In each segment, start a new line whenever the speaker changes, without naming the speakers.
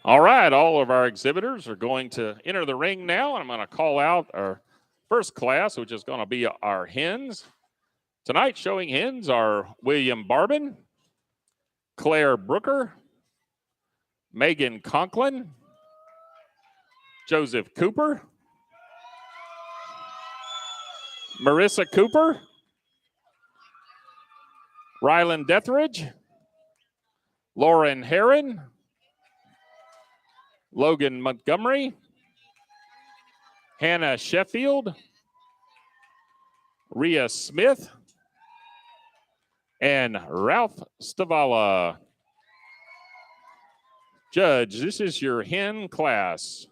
All right, all of our exhibitors are going to enter the ring now, and I'm going to call out our first class, which is going to be our hens. Tonight, showing hens are William Barbin, Claire Brooker, Megan Conklin, Joseph Cooper, Marissa Cooper, Rylan Deathridge, Lauren Heron, Logan Montgomery, Hannah Sheffield, Rhea Smith, and Ralph Stavala. Judge, this is your hen class.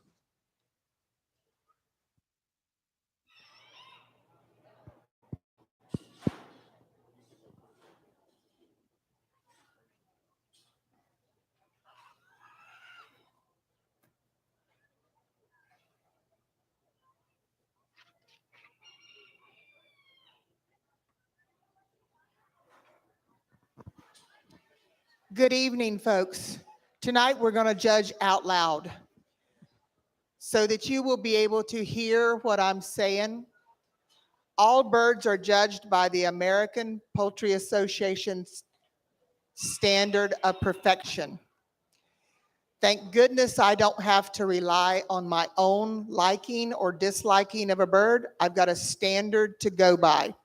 Good evening, folks. Tonight we're going to judge out loud so that you will be able to hear what I'm saying. All birds are judged by the American Poultry Association's standard of perfection. Thank goodness I don't have to rely on my own liking or disliking of a bird. I've got a standard to go by.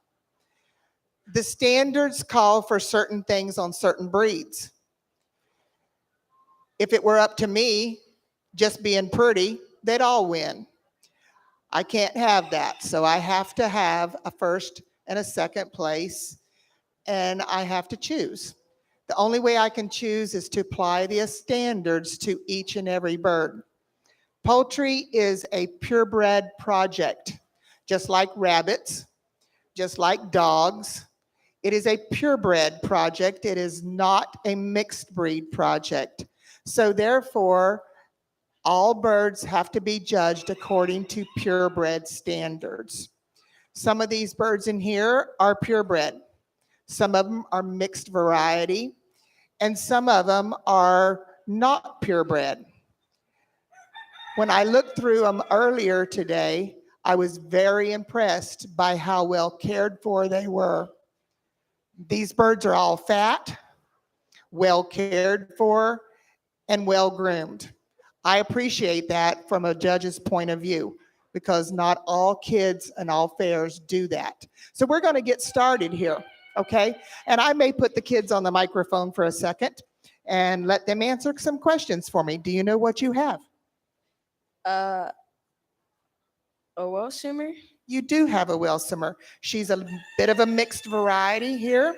The standards call for certain things on certain breeds. If it were up to me, just being pretty, they'd all win. I can't have that. So I have to have a first and a second place, and I have to choose. The only way I can choose is to apply the standards to each and every bird. Poultry is a purebred project, just like rabbits, just like dogs. It is a purebred project. It is not a mixed breed project. So therefore, all birds have to be judged according to purebred standards. Some of these birds in here are purebred. Some of them are mixed variety, and some of them are not purebred. When I looked through them earlier today, I was very impressed by how well cared for they were. These birds are all fat, well cared for, and well groomed. I appreciate that from a judge's point of view because not all kids and all fairs do that. So we're going to get started here, okay? And I may put the kids on the microphone for a second and let them answer some questions for me. Do you know what you have?
A Welshimmer?
You do have a Welshimmer. She's a bit of a mixed variety here,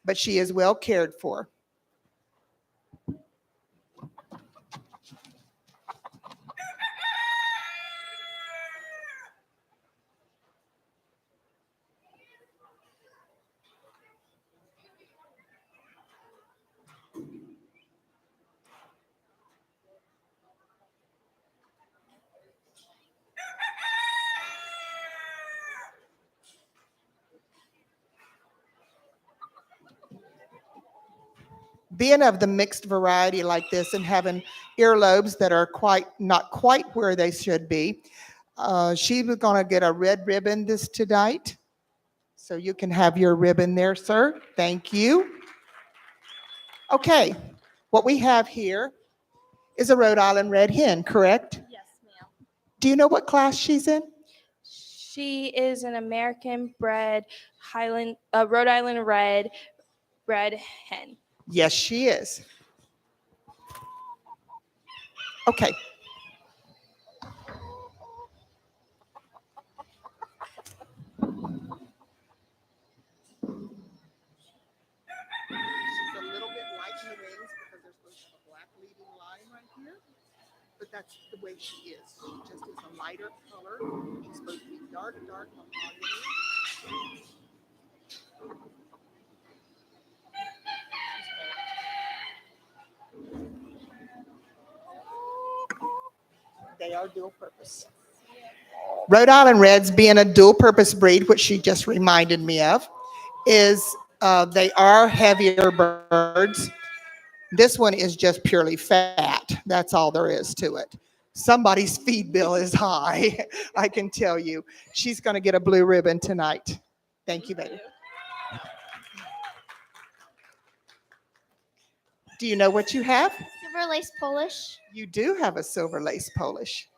but she is well cared for. Being of the mixed variety like this and having earlobes that are not quite where they should be, she was going to get a red ribbon tonight. So you can have your ribbon there, sir. Thank you. Okay, what we have here is a Rhode Island red hen, correct?
Yes, ma'am.
Do you know what class she's in?
She is an American bred Rhode Island red hen.
Yes, she is. Okay. She's a little bit light in the wings because there's supposed to have a black leading line right here. But that's the way she is. She just is a lighter color. She's supposed to be dark mahogany. They are dual purpose. Rhode Island Reds, being a dual purpose breed, which she just reminded me of, is they are heavier birds. This one is just purely fat. That's all there is to it. Somebody's feed bill is high, I can tell you. She's going to get a blue ribbon tonight. Thank you, baby. Do you know what you have?
Silver lace Polish.
You do have a silver lace Polish.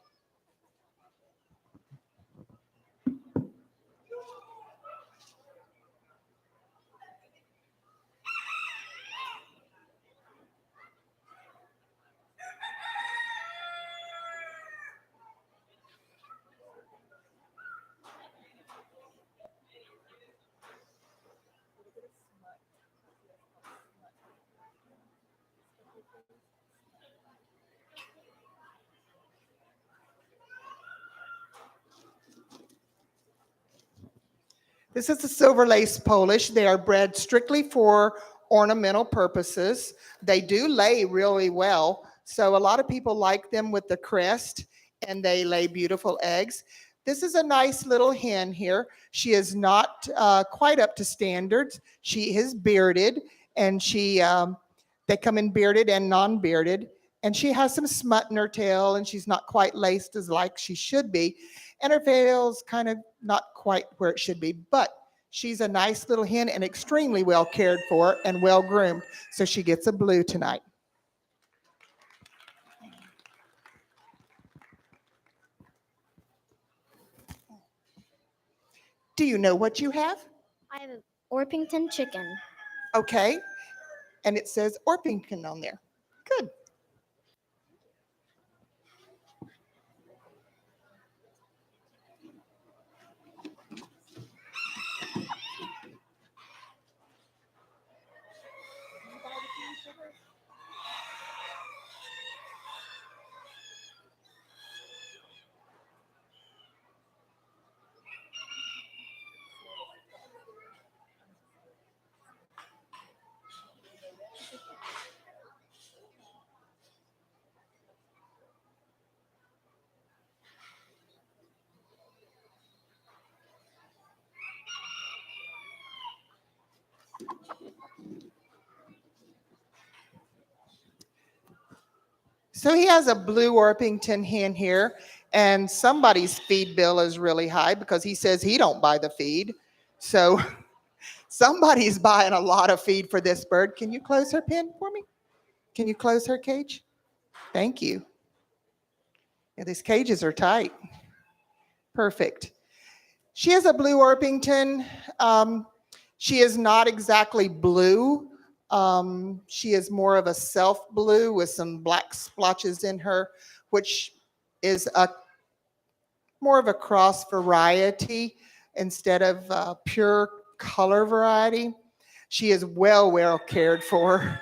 This is a silver lace Polish. They are bred strictly for ornamental purposes. They do lay really well. So a lot of people like them with the crest, and they lay beautiful eggs. This is a nice little hen here. She is not quite up to standards. She is bearded, and they come in bearded and non-bearded. And she has some smut in her tail, and she's not quite laced as like she should be. And her tail's kind of not quite where it should be, but she's a nice little hen and extremely well cared for and well groomed. So she gets a blue tonight. Do you know what you have?
I have an Orpington chicken.
Okay. And it says Orpington on there. Good. So he has a blue Orpington hen here, and somebody's feed bill is really high because he says he don't buy the feed. So somebody's buying a lot of feed for this bird. Can you close her pen for me? Can you close her cage? Thank you. Yeah, these cages are tight. Perfect. She has a blue Orpington. She is not exactly blue. She is more of a self blue with some black splotches in her, which is more of a cross variety instead of pure color variety. She is well cared for,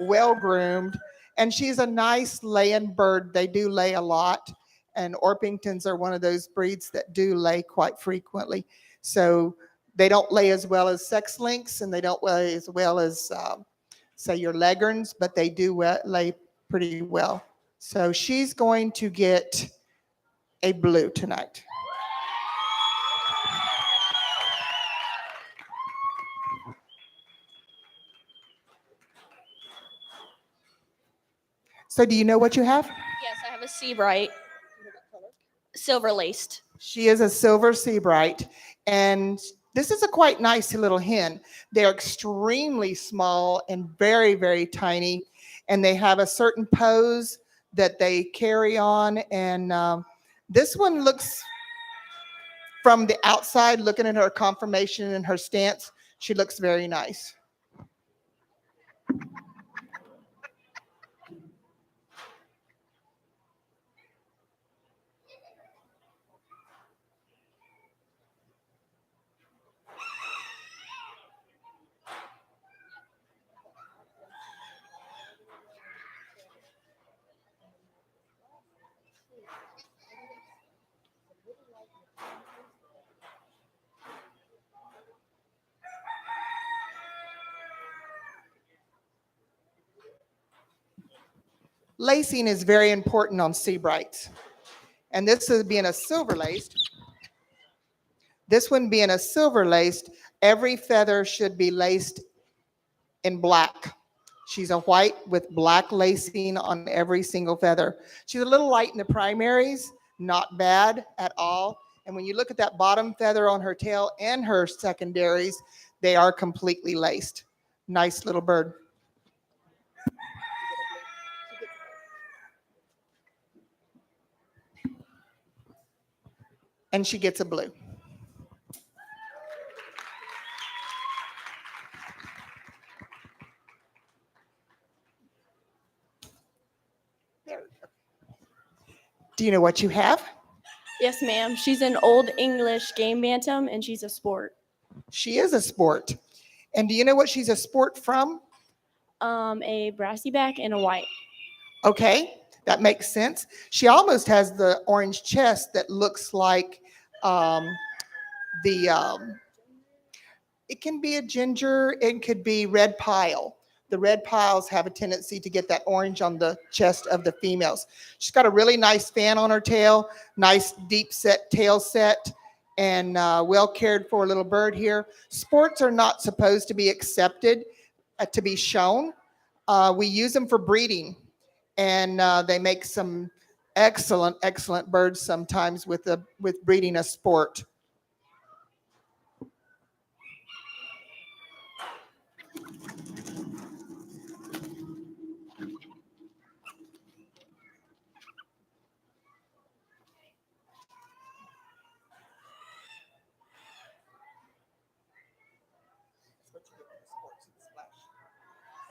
well groomed, and she's a nice laying bird. They do lay a lot, and Orpingtons are one of those breeds that do lay quite frequently. So they don't lay as well as sex lynx, and they don't lay as well as, say, your leghorns, but they do lay pretty well. So she's going to get a blue tonight. So do you know what you have?
Yes, I have a Seabright, silver laced.
She is a silver Seabright, and this is a quite nice little hen. They're extremely small and very tiny, and they have a certain pose that they carry on. And this one looks, from the outside, looking at her conformation and her stance, she looks very nice. Lacing is very important on Seabrights. And this is being a silver laced. This one being a silver laced, every feather should be laced in black. She's a white with black lacing on every single feather. She's a little light in the primaries, not bad at all. And when you look at that bottom feather on her tail and her secondaries, they are completely laced. Nice little bird. And she gets a blue. There. Do you know what you have?
Yes, ma'am. She's an Old English game bantam, and she's a sport.
She is a sport. And do you know what she's a sport from?
A brassy back and a white.
Okay, that makes sense. She almost has the orange chest that looks like the, it can be a ginger, it could be red pile. The red piles have a tendency to get that orange on the chest of the females. She's got a really nice fan on her tail, nice deep set tail set, and well cared for little bird here. Sports are not supposed to be accepted to be shown. We use them for breeding, and they make some excellent birds sometimes with breeding a sport.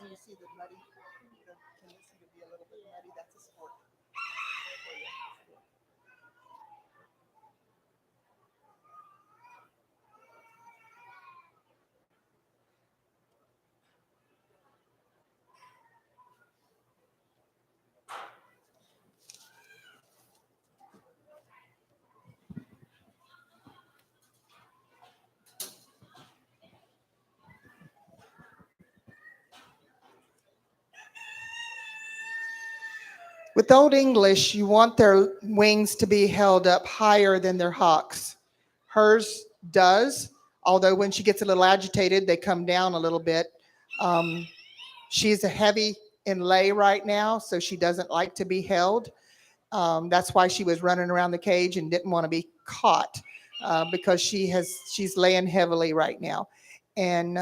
And you see the muddy, the tendency to be a little bit muddy, that's a sport. With Old English, you want their wings to be held up higher than their hocks. Hers does, although when she gets a little agitated, they come down a little bit. She's a heavy in lay right now, so she doesn't like to be held. That's why she was running around the cage and didn't want to be caught because she's laying heavily right now. And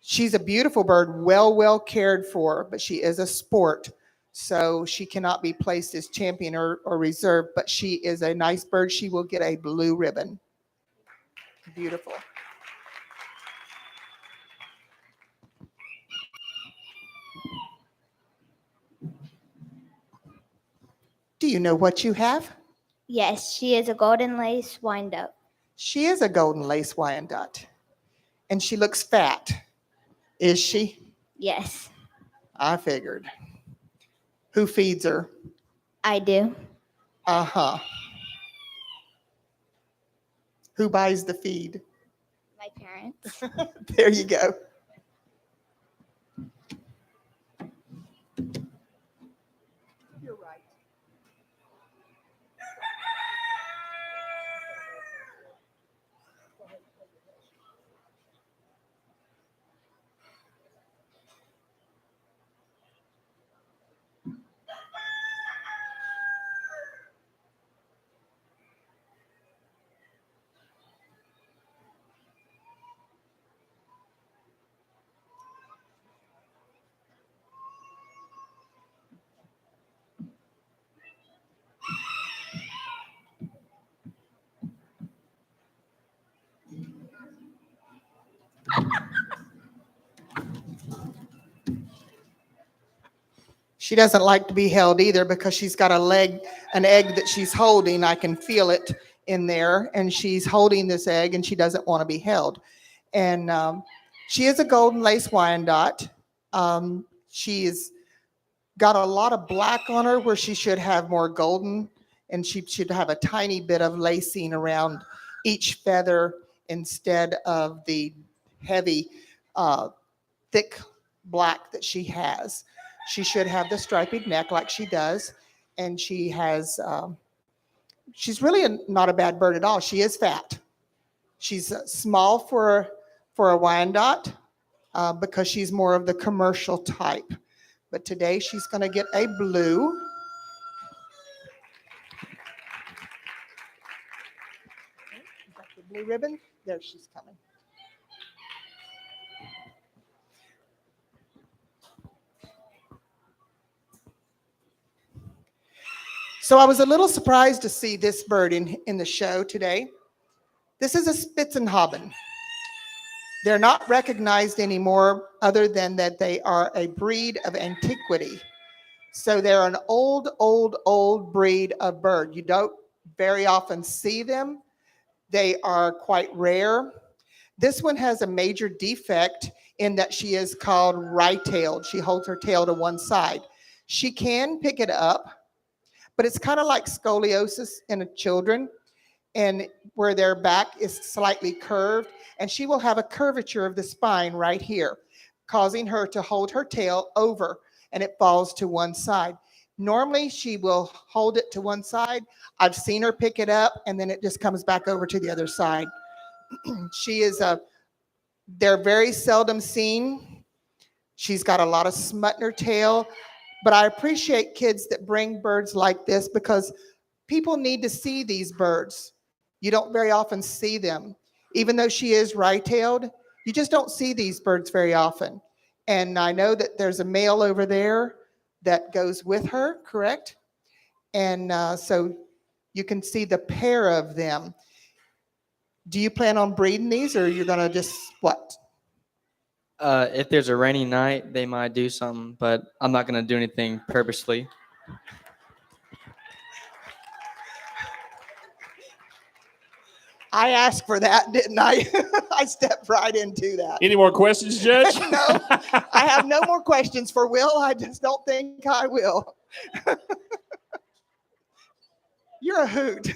she's a beautiful bird, well cared for, but she is a sport. So she cannot be placed as champion or reserve, but she is a nice bird. She will get a blue ribbon. Beautiful. Do you know what you have?
Yes, she is a golden lace wind-up.
She is a golden lace Wyandotte. And she looks fat. Is she?
Yes,
I figured. Who feeds her?
I do.
Uh-huh. Who buys the feed?
My parents.
There you go. You're right. She doesn't like to be held either because she's got an egg that she's holding. I can feel it in there, and she's holding this egg, and she doesn't want to be held. And she is a golden lace Wyandotte. She's got a lot of black on her where she should have more golden, and she should have a tiny bit of lacing around each feather instead of the heavy, thick black that she has. She should have the striped neck like she does, and she has, she's really not a bad bird at all. She is fat. She's small for a Wyandotte. because she's more of the commercial type. But today she's going to get a blue. Got the blue ribbon. There she's coming. So I was a little surprised to see this bird in the show today. This is a Spitzenhaben. They're not recognized anymore other than that they are a breed of antiquity. So they're an old breed of bird. You don't very often see them. They are quite rare. This one has a major defect in that she is called right-tailed. She holds her tail to one side. She can pick it up, but it's kind of like scoliosis in children, and where their back is slightly curved, and she will have a curvature of the spine right here, causing her to hold her tail over, and it falls to one side. Normally, she will hold it to one side. I've seen her pick it up, and then it just comes back over to the other side. They're very seldom seen. She's got a lot of smut in her tail, but I appreciate kids that bring birds like this because people need to see these birds. You don't very often see them. Even though she is right-tailed, you just don't see these birds very often. And I know that there's a male over there that goes with her, correct? And so you can see the pair of them. Do you plan on breeding these, or you're going to just what?
If there's a rainy night, they might do something, but I'm not going to do anything purposely.
I asked for that, didn't I? I stepped right into that.
Any more questions, Judge?
No, I have no more questions for Will. I just don't think I will. You're a hoot.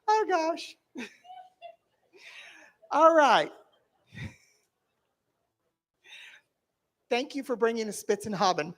Oh, gosh. All right. Thank you for bringing a Spitzenhaben.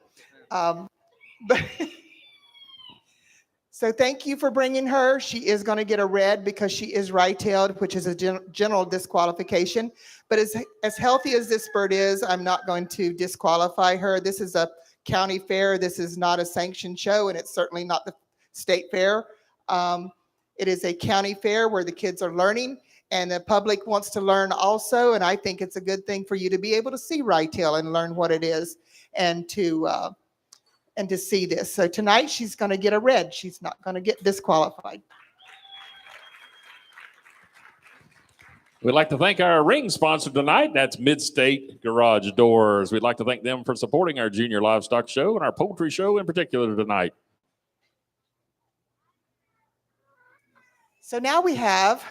So thank you for bringing her. She is going to get a red because she is right-tailed, which is a general disqualification. But as healthy as this bird is, I'm not going to disqualify her. This is a county fair. This is not a sanctioned show, and it's certainly not the state fair. It is a county fair where the kids are learning, and the public wants to learn also. And I think it's a good thing for you to be able to see right-tail and learn what it is, and to see this. So tonight she's going to get a red. She's not going to get disqualified.
We'd like to thank our ring sponsor tonight. That's Midstate Garage Doors. We'd like to thank them for supporting our junior livestock show and our poultry show in particular tonight.
So now we have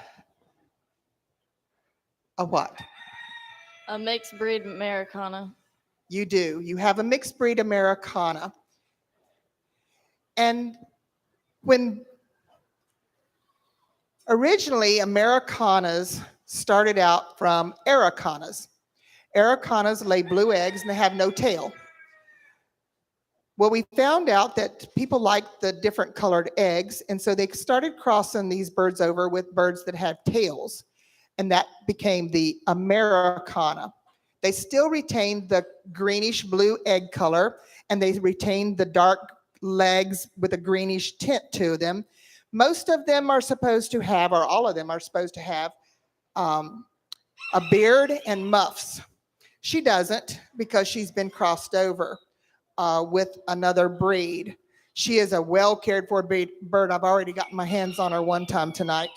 a what?
A mixed breed Americana.
You do. You have a mixed breed Americana. And when originally Americanas started out from Aracanas. Aracanas lay blue eggs and they have no tail. Well, we found out that people like the different colored eggs, and so they started crossing these birds over with birds that have tails, and that became the Americana. They still retained the greenish blue egg color, and they retained the dark legs with a greenish tint to them. Most of them are supposed to have, or all of them are supposed to have, a beard and muffs. She doesn't because she's been crossed over with another breed. She is a well cared for bird. I've already gotten my hands on her one time tonight.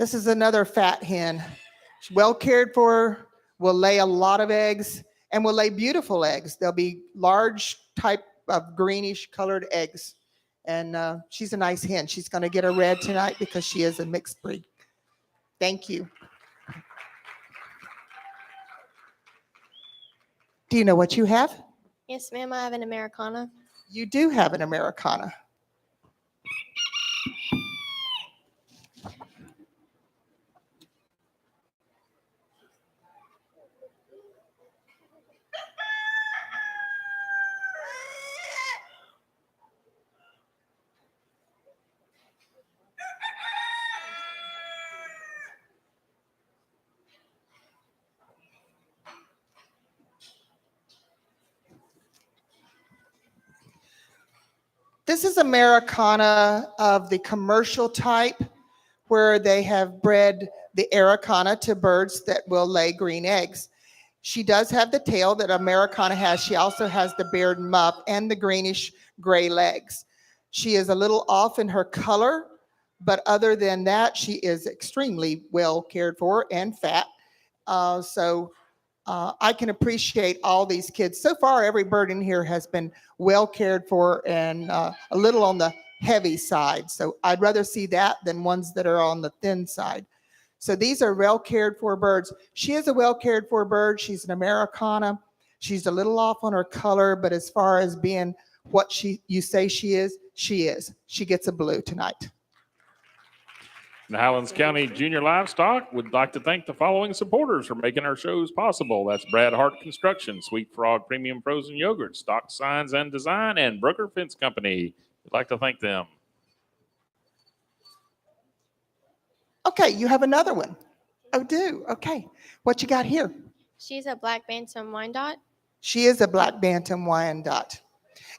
This is another fat hen. She's well cared for, will lay a lot of eggs, and will lay beautiful eggs. They'll be large type of greenish colored eggs. And she's a nice hen. She's going to get a red tonight because she is a mixed breed. Thank you. Do you know what you have?
Yes, ma'am. I have an Americana.
You do have an Americana. This is Americana of the commercial type, where they have bred the Araucana to birds that will lay green eggs. She does have the tail that Americana has. She also has the beard muff and the greenish gray legs. She is a little off in her color, but other than that, she is extremely well cared for and fat. I can appreciate all these kids. So far, every bird in here has been well cared for and a little on the heavy side. So I'd rather see that than ones that are on the thin side. So these are well cared for birds. She is a well cared for bird. She's an Americana. She's a little off on her color, but as far as being what you say she is, she is. She gets a blue tonight.
The Highlands County Junior Livestock would like to thank the following supporters for making our shows possible. That's Brad Hart Construction, Sweet Frog Premium Frozen Yogurt, Stock Signs and Design, and Brooker Fence Company. We'd like to thank them.
Okay, you have another one. Oh, do? Okay. What you got here?
She's a black bantam Wyandotte.
She is a black bantam Wyandotte.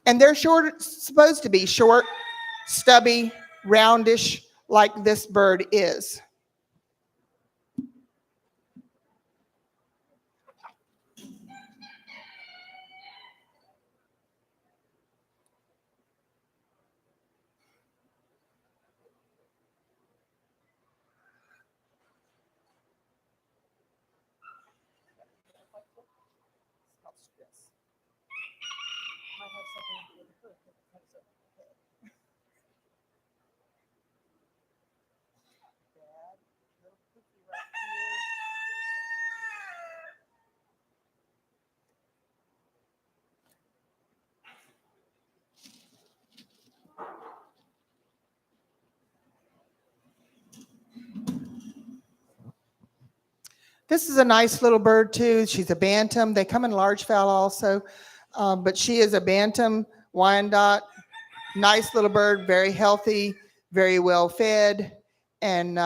And they're supposed to be short, stubby, roundish, like this bird is. This is a nice little bird too. She's a bantam. They come in large fowl also, but she is a bantam Wyandotte. Nice little bird, very healthy, very well fed, and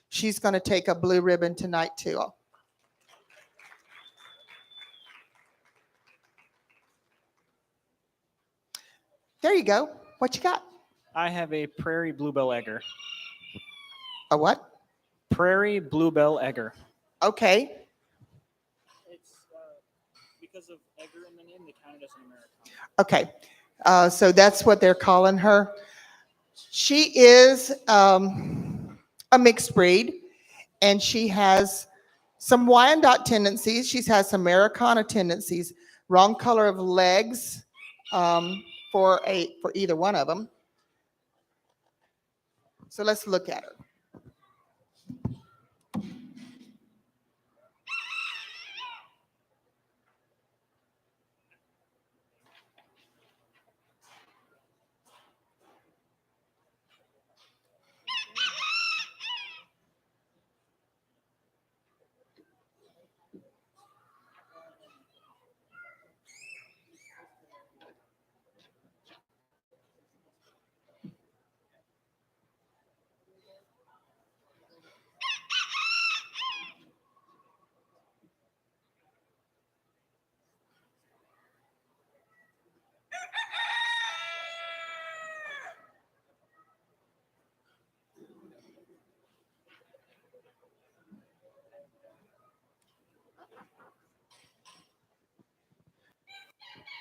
she's going to take a blue ribbon tonight too. There you go. What you got?
I have a prairie bluebell egger.
A what?
Prairie bluebell egger.
Okay.
It's because of egger in the name, they counted as an Americana.
Okay. So that's what they're calling her. She is a mixed breed, and she has some Wyandotte tendencies. She has some Americana tendencies. Wrong color of legs for either one of them. So let's look at her.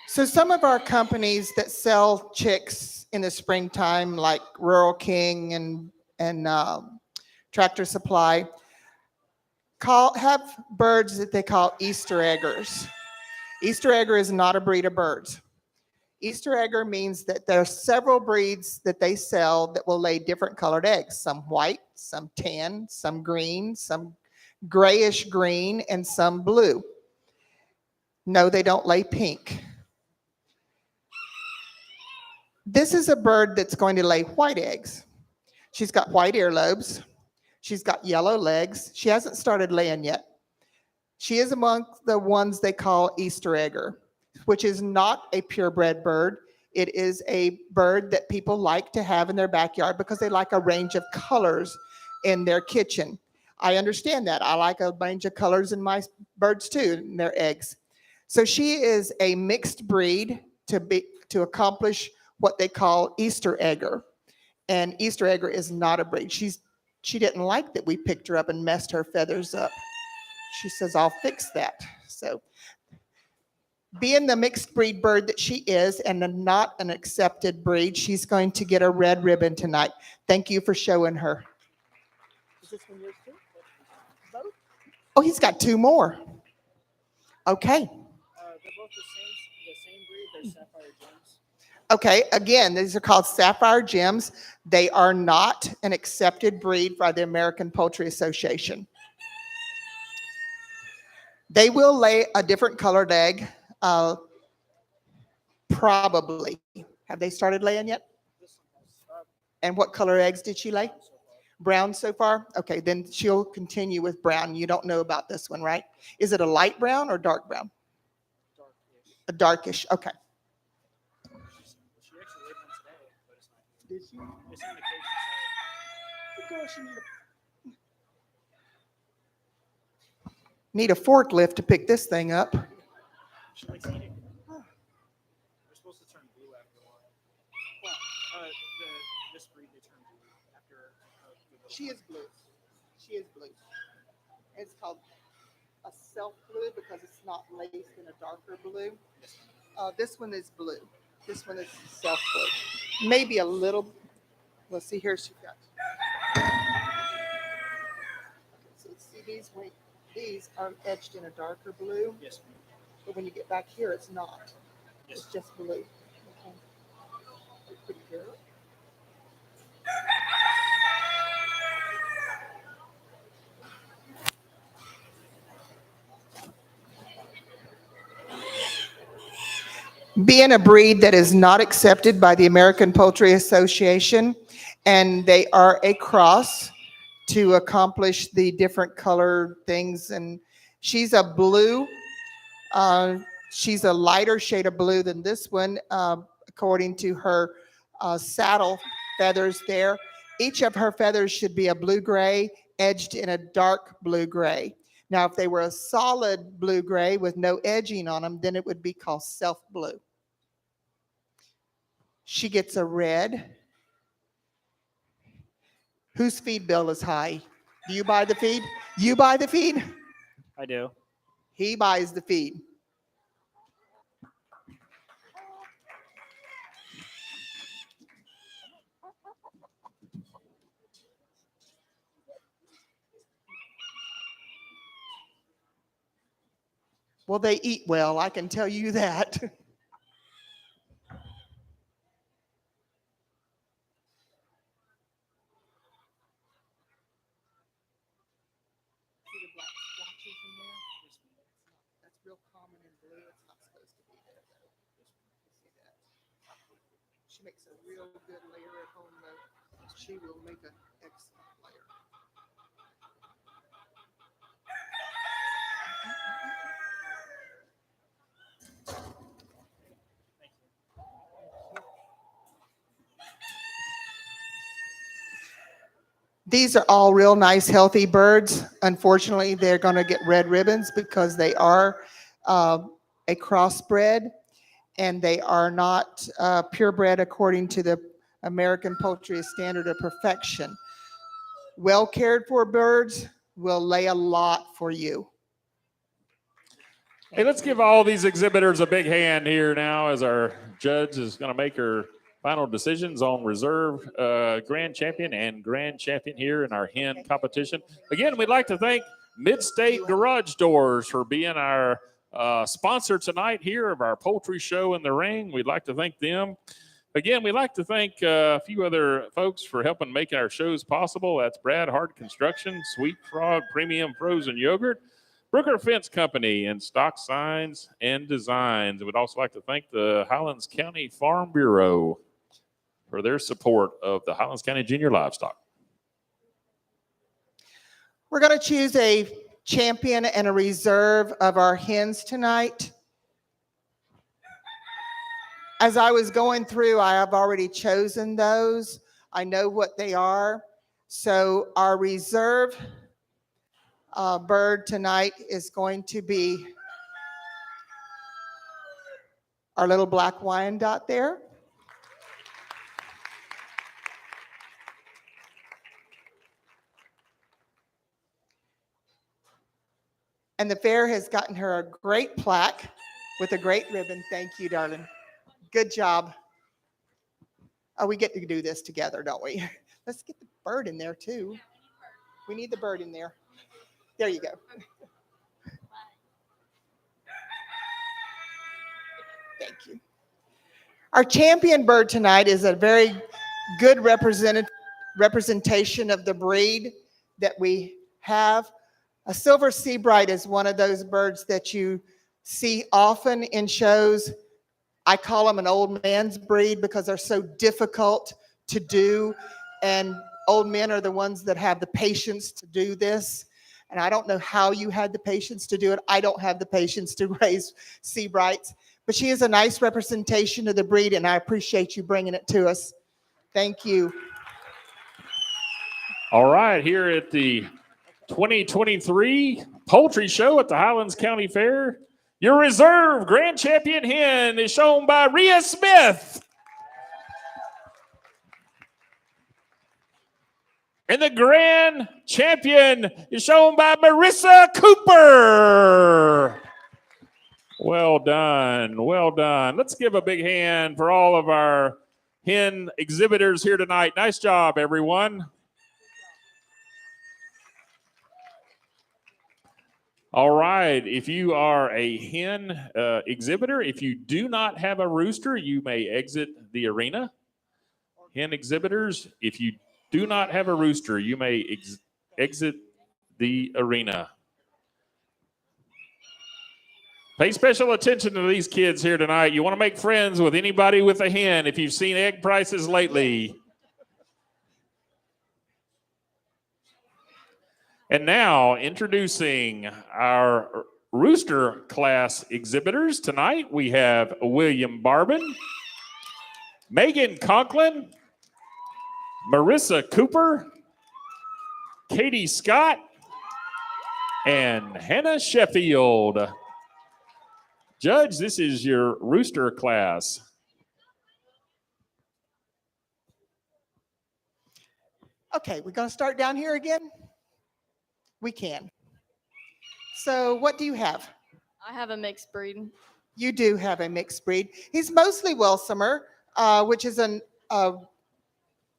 So some of our companies that sell chicks in the springtime, like Rural King and Tractor Supply, have birds that they call Easter eggers. Easter egger is not a breed of birds. Easter egger means that there are several breeds that they sell that will lay different colored eggs, some white, some tan, some green, some grayish green, and some blue. No, they don't lay pink. This is a bird that's going to lay white eggs. She's got white earlobes. She's got yellow legs. She hasn't started laying yet. She is among the ones they call Easter egger, which is not a purebred bird. It is a bird that people like to have in their backyard because they like a range of colors in their kitchen. I understand that. I like a range of colors in my birds too, in their eggs. So she is a mixed breed to accomplish what they call Easter egger. And Easter egger is not a breed. She didn't like that we picked her up and messed her feathers up. She says, I'll fix that. So being the mixed breed bird that she is and not an accepted breed, she's going to get a red ribbon tonight. Thank you for showing her. Is this one yours too? Both? Oh, he's got two more. Okay.
They're both the same breed. They're sapphire gems.
Okay, again, these are called sapphire gems. They are not an accepted breed by the American Poultry Association. They will lay a different colored egg, probably. Have they started laying yet? And what color eggs did she lay? Brown so far? Okay, then she'll continue with brown. You don't know about this one, right? Is it a light brown or dark brown?
Darkish.
A darkish, okay.
She actually laid one today, but it's not.
Did she?
It's in the cage inside.
Need a forklift to pick this thing up.
She likes eating. They're supposed to turn blue after a while. Well, this breed they turn blue after.
She is blue. She is blue. It's called a self blue because it's not laced in a darker blue. This one is blue. This one is self blue. Maybe a little. Let's see here. She got. Okay, so see these are etched in a darker blue.
Yes, ma'am.
But when you get back here, it's not.
Yes.
It's just blue. Okay. Pretty good. Being a breed that is not accepted by the American Poultry Association, and they are a cross to accomplish the different color things. And she's a blue. She's a lighter shade of blue than this one, according to her saddle feathers there. Each of her feathers should be a blue-gray, edged in a dark blue-gray. Now, if they were a solid blue-gray with no edging on them, then it would be called self-blue. She gets a red. Whose feed bill is high? Do you buy the feed? You buy the feed?
I do.
He buys the feed. Well, they eat well, I can tell you that. That's real common in blue. It's not supposed to be there, though. See that? She makes a real good layer at home, though. She will make an excellent layer. These are all real nice, healthy birds. Unfortunately, they're going to get red ribbons because they are a crossbred and they are not purebred according to the American Poultry Standard of Perfection. Well cared for birds will lay a lot for you.
Hey, let's give all these exhibitors a big hand here now as our judge is going to make her final decisions on reserve grand champion and grand champion here in our hen competition. Again, we'd like to thank Mid-State Garage Doors for being our sponsor tonight here of our poultry show in the ring. We'd like to thank them. Again, we'd like to thank a few other folks for helping make our shows possible. That's Brad Hart Construction, Sweet Frog Premium Frozen Yogurt, Brooker Fence Company, and Stock Signs and Designs. We'd also like to thank the Highlands County Farm Bureau for their support of the Highlands County Junior Livestock.
We're going to choose a champion and a reserve of our hens tonight. As I was going through, I have already chosen those. I know what they are. So our reserve bird tonight is going to be our little black Wyandotte there. And the fair has gotten her a great plaque with a great ribbon. Thank you, darling. Good job. Oh, we get to do this together, don't we? Let's get the bird in there too. We need the bird in there. There you go. Thank you. Our champion bird tonight is a very good representation of the breed that we have. A silver sea bright is one of those birds that you see often in shows. I call them an old man's breed because they're so difficult to do. And old men are the ones that have the patience to do this. And I don't know how you had the patience to do it. I don't have the patience to raise sea brights. But she is a nice representation of the breed, and I appreciate you bringing it to us. Thank you.
All right, here at the 2023 Poultry Show at the Highlands County Fair, your reserve grand champion hen is shown by Rhea Smith. And the grand champion is shown by Marissa Cooper. Well done. Well done. Let's give a big hand for all of our hen exhibitors here tonight. Nice job, everyone. All right. If you are a hen exhibitor, if you do not have a rooster, you may exit the arena. Hen exhibitors, if you do not have a rooster, you may exit the arena. Pay special attention to these kids here tonight. You want to make friends with anybody with a hen if you've seen egg prices lately. And now, introducing our rooster class exhibitors tonight, we have William Barbin, Megan Conklin, Marissa Cooper, Katie Scott, and Hannah Sheffield. Judge, this is your rooster class.
Okay, we're going to start down here again? We can. So what do you have?
I have a mixed breed.
You do have a mixed breed. He's mostly Welsomer, which is a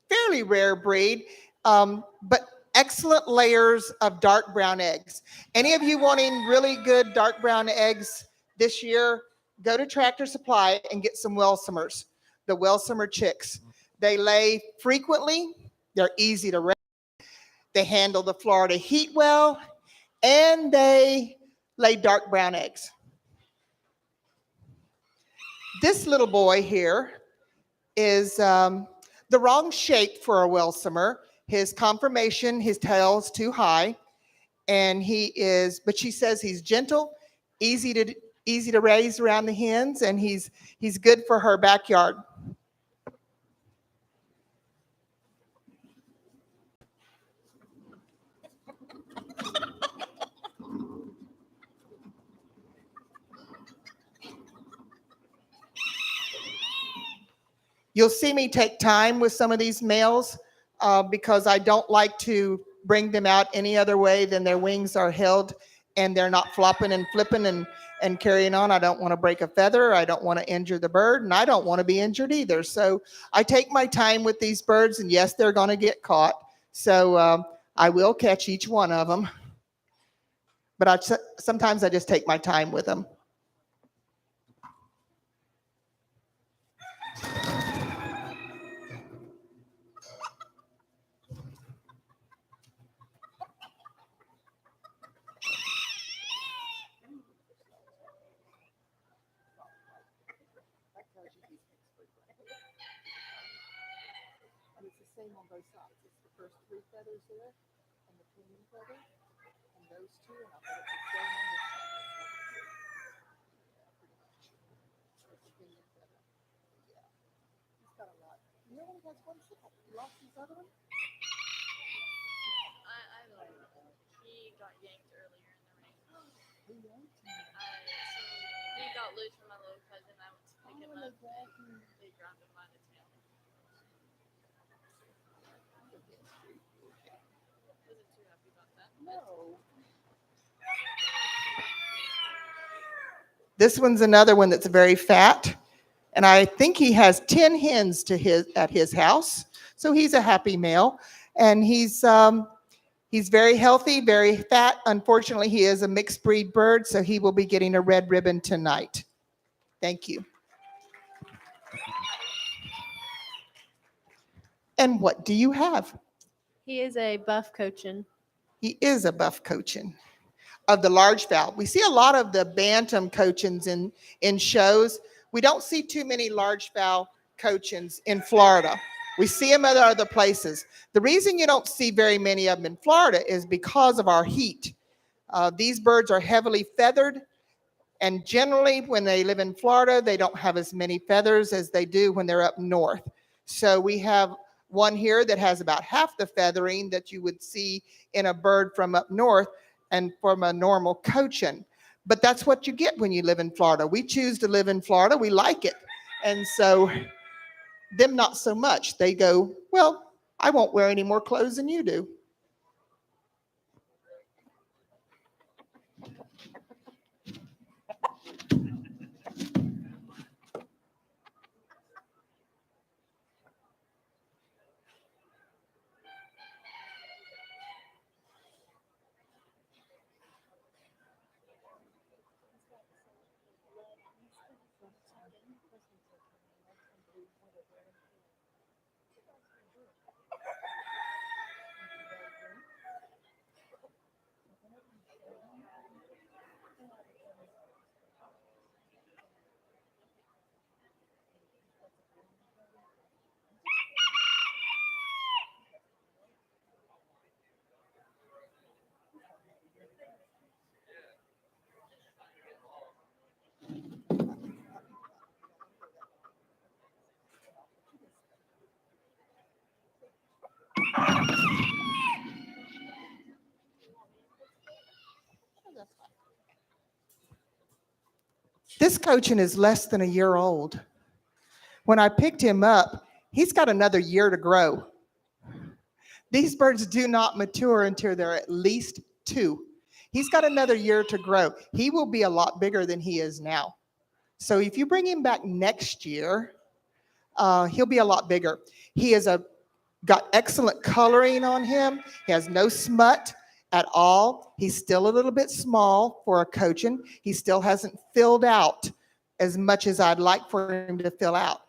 fairly rare breed, but excellent layers of dark brown eggs. Any of you wanting really good dark brown eggs this year, go to Tractor Supply and get some Welsomers, the Welsomer chicks. They lay frequently. They're easy to raise. They handle the Florida heat well, and they lay dark brown eggs. This little boy here is the wrong shape for a Welsomer. His conformation, his tail's too high, and but she says he's gentle, easy to raise around the hens, and he's good for her backyard. You'll see me take time with some of these males because I don't like to bring them out any other way than their wings are held and they're not flopping and flipping and carrying on. I don't want to break a feather. I don't want to injure the bird, and I don't want to be injured either. So I take my time with these birds, and yes, they're going to get caught. So I will catch each one of them. But sometimes I just take my time with them. And it's the same on both sides. It's the first 3 feathers there, and the pinion feather, and those 2, and I'll put it the same on this side. Yeah, pretty much. It's the pinion feather. Yeah. He's got a lot. He only has 1 sickle. He lost his other one?
I believe he got yanked earlier in the ring.
He yanked him.
So he got loose from my little cousin. I went to pick him up. And they grabbed him by the tail. Wasn't too happy about that.
No. This one's another one that's very fat, and I think he has 10 hens at his house. So he's a happy male, and he's very healthy, very fat. Unfortunately, he is a mixed breed bird, so he will be getting a red ribbon tonight. Thank you. And what do you have?
He is a buff cochin.
He is a buff cochin of the large fowl. We see a lot of the bantam cochins in shows. We don't see too many large fowl cochins in Florida. We see them at other places. The reason you don't see very many of them in Florida is because of our heat. These birds are heavily feathered, and generally when they live in Florida, they don't have as many feathers as they do when they're up north. So we have one here that has about half the feathering that you would see in a bird from up north and from a normal cochin. But that's what you get when you live in Florida. We choose to live in Florida. We like it. And so them not so much. They go, well, I won't wear any more clothes than you do. This cochin is less than a year old. When I picked him up, he's got another year to grow. These birds do not mature until they're at least 2. He's got another year to grow. He will be a lot bigger than he is now. So if you bring him back next year, he'll be a lot bigger. He has got excellent coloring on him. He has no smut at all. He's still a little bit small for a cochin. He still hasn't filled out as much as I'd like for him to fill out.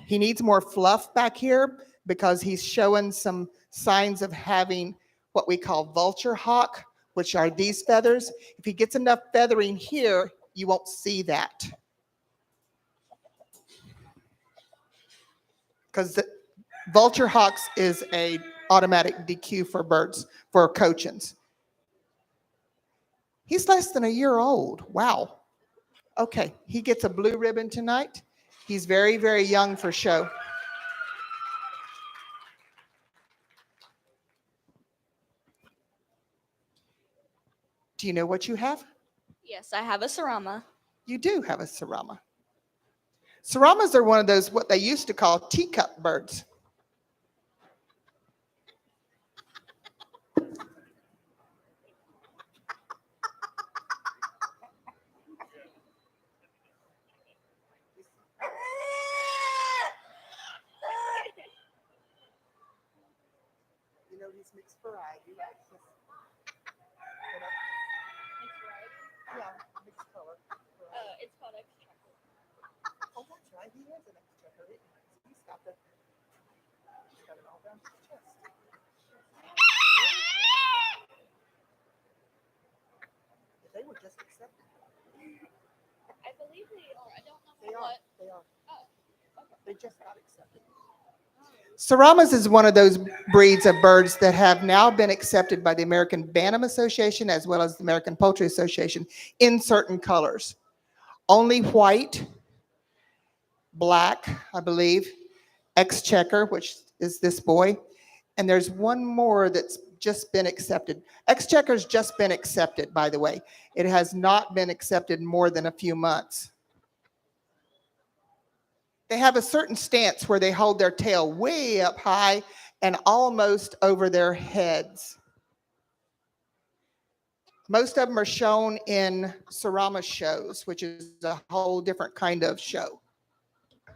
He needs more fluff back here because he's showing some signs of having what we call vulture hawk, which are these feathers. If he gets enough feathering here, you won't see that. Because the vulture hawks is a automatic DQ for birds, for cochins. He's less than a year old. Wow. Okay, he gets a blue ribbon tonight. He's very, very young for show. Do you know what you have?
Yes, I have a Sarama.
You do have a Sarama. Saramas are one of those, what they used to call teacup birds. You know he's mixed variety, right? Yeah, mixed color.
It's called extra.
Oh, that's right. He is an extra hurry. He's got it all down to his chest. They were just accepted.
I believe they are. I don't know
They are.
what.
They are.
Oh, okay.
They just got accepted. Saramas is one of those breeds of birds that have now been accepted by the American Bantam Association as well as the American Poultry Association in certain colors. Only white, black, I believe, exchequer, which is this boy, and there's one more that's just been accepted. Exchecker's just been accepted, by the way. It has not been accepted more than a few months. They have a certain stance where they hold their tail way up high and almost over their heads. Most of them are shown in Sarama shows, which is a whole different kind of show.
I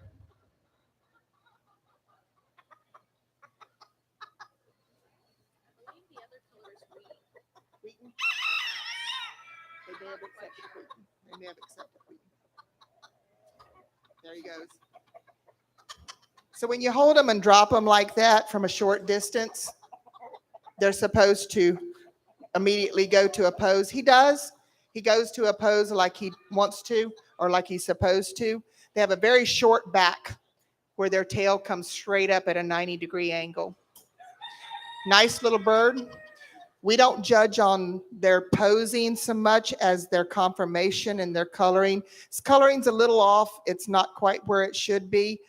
believe the other color is green.
Wheaton? They may have accepted Wheaton. They may have accepted Wheaton. There he goes. So when you hold them and drop them like that from a short distance, they're supposed to immediately go to a pose. He does. He goes to a pose like he wants to or like he's supposed to. They have a very short back where their tail comes straight up at a 90-degree angle. Nice little bird. We don't judge on their posing so much as their conformation and their coloring. His coloring's a little off. It's not quite where it should be.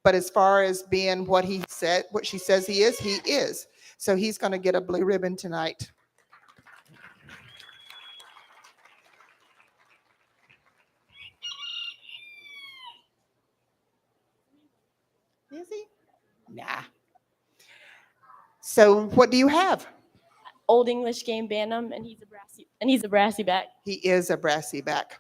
But as far as being what he said, what she says he is, he is. So he's going to get a blue ribbon tonight. Is he? Nah. So what do you have?
Old English game bantam, and he's a brassy back.
He is a brassy back.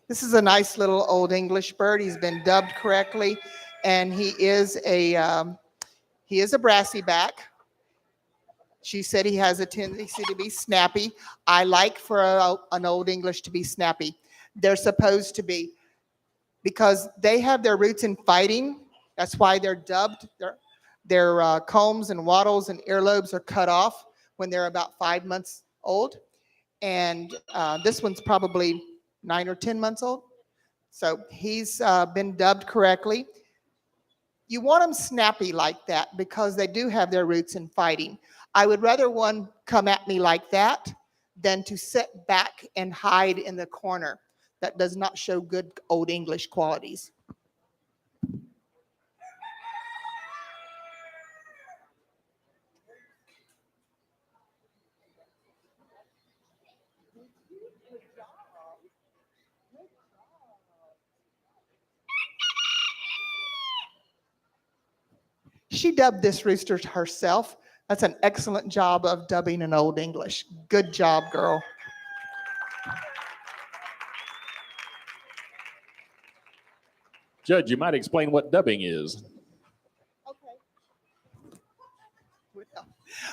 This is a nice little Old English bird. He's been dubbed correctly, and he is a brassy back. She said he has a tendency to be snappy. I like for an Old English to be snappy. They're supposed to be, because they have their roots in fighting. That's why they're dubbed. Their combs and wattles and earlobes are cut off when they're about 5 months old. And this one's probably 9 or 10 months old. So he's been dubbed correctly. You want them snappy like that because they do have their roots in fighting. I would rather one come at me like that than to sit back and hide in the corner. That does not show good Old English qualities. She dubbed this rooster herself. That's an excellent job of dubbing an Old English. Good job, girl.
Judge, you might explain what dubbing is.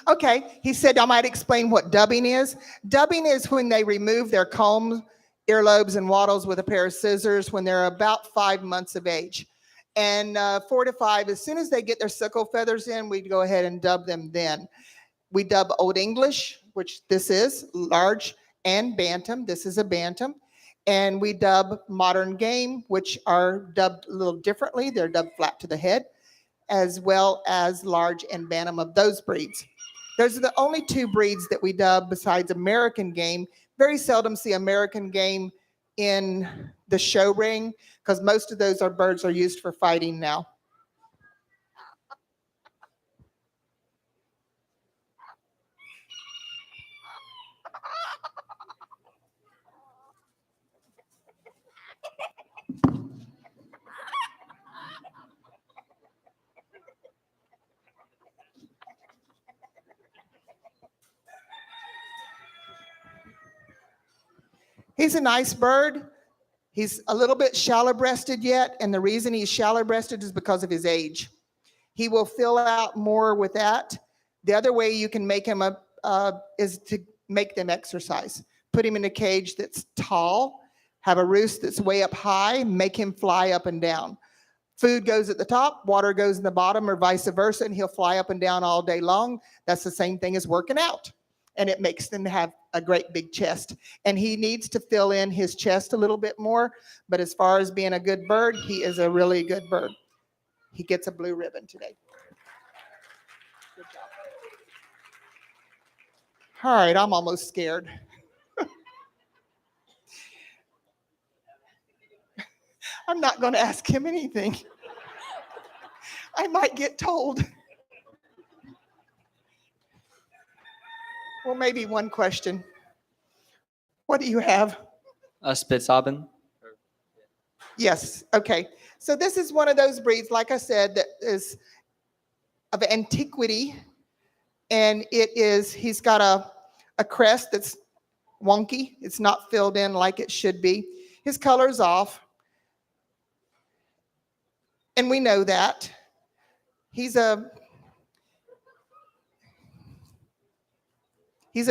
Okay, he said I might explain what dubbing is. Dubbing is when they remove their combs, earlobes, and wattles with a pair of scissors when they're about 5 months of age. And 4 to 5, as soon as they get their sickle feathers in, we go ahead and dub them then. We dub Old English, which this is, large, and Bantam. This is a Bantam. And we dub modern game, which are dubbed a little differently. They're dubbed flat to the head, as well as large and Bantam of those breeds. Those are the only 2 breeds that we dub besides American game. Very seldom see American game in the show ring because most of those birds are used for fighting now. He's a nice bird. He's a little bit shallow-breasted yet, and the reason he's shallow-breasted is because of his age. He will fill out more with that. The other way you can make him is to make them exercise. Put him in a cage that's tall, have a roost that's way up high, make him fly up and down. Food goes at the top, water goes in the bottom, or vice versa, and he'll fly up and down all day long. That's the same thing as working out. And it makes them have a great big chest. And he needs to fill in his chest a little bit more. But as far as being a good bird, he is a really good bird. He gets a blue ribbon today. Good job. All right, I'm almost scared. I'm not going to ask him anything. I might get told. Well, maybe one question. What do you have?
A Spitzhauben.
Yes, okay. So this is one of those breeds, like I said, that is of antiquity. And he's got a crest that's wonky. It's not filled in like it should be. His color's off. And we know that. He's an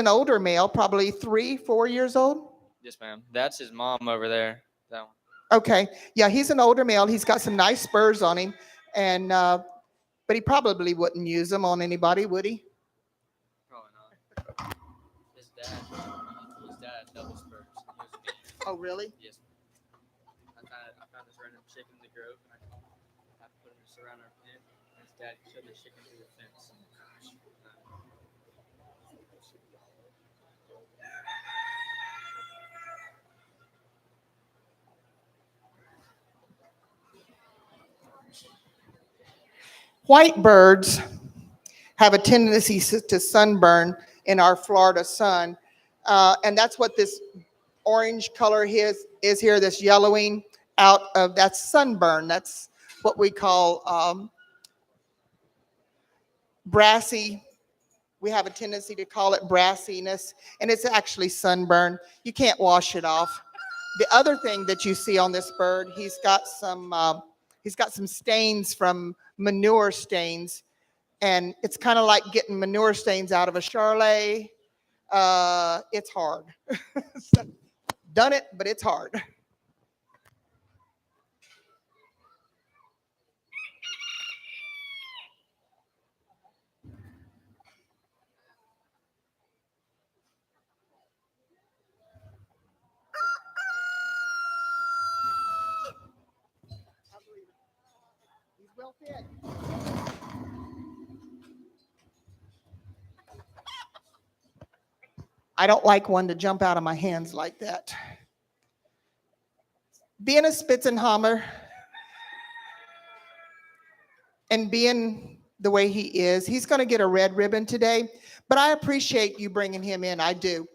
older male, probably 3-4 years old.
Yes, ma'am. That's his mom over there. That one.
Okay. Yeah, he's an older male. He's got some nice spurs on him. And but he probably wouldn't use them on anybody, would he?
Probably not. His dad double spurs.
Oh, really?
Yes. I found this random chicken in the grove, and I put him around our pen. And his dad showed the chicken through the fence.
White birds have a tendency to sunburn in our Florida sun. And that's what this orange color is here, this yellowing out of, that's sunburn. That's what we call brassy. We have a tendency to call it brassiness, and it's actually sunburn. You can't wash it off. The other thing that you see on this bird, he's got some stains from manure stains, and it's kind of like getting manure stains out of a Charlet. It's hard. Done it, but it's hard. He's well fed. I don't like one to jump out of my hands like that. Being a Spitzenhammer and being the way he is, he's going to get a red ribbon today. But I appreciate you bringing him in. I do,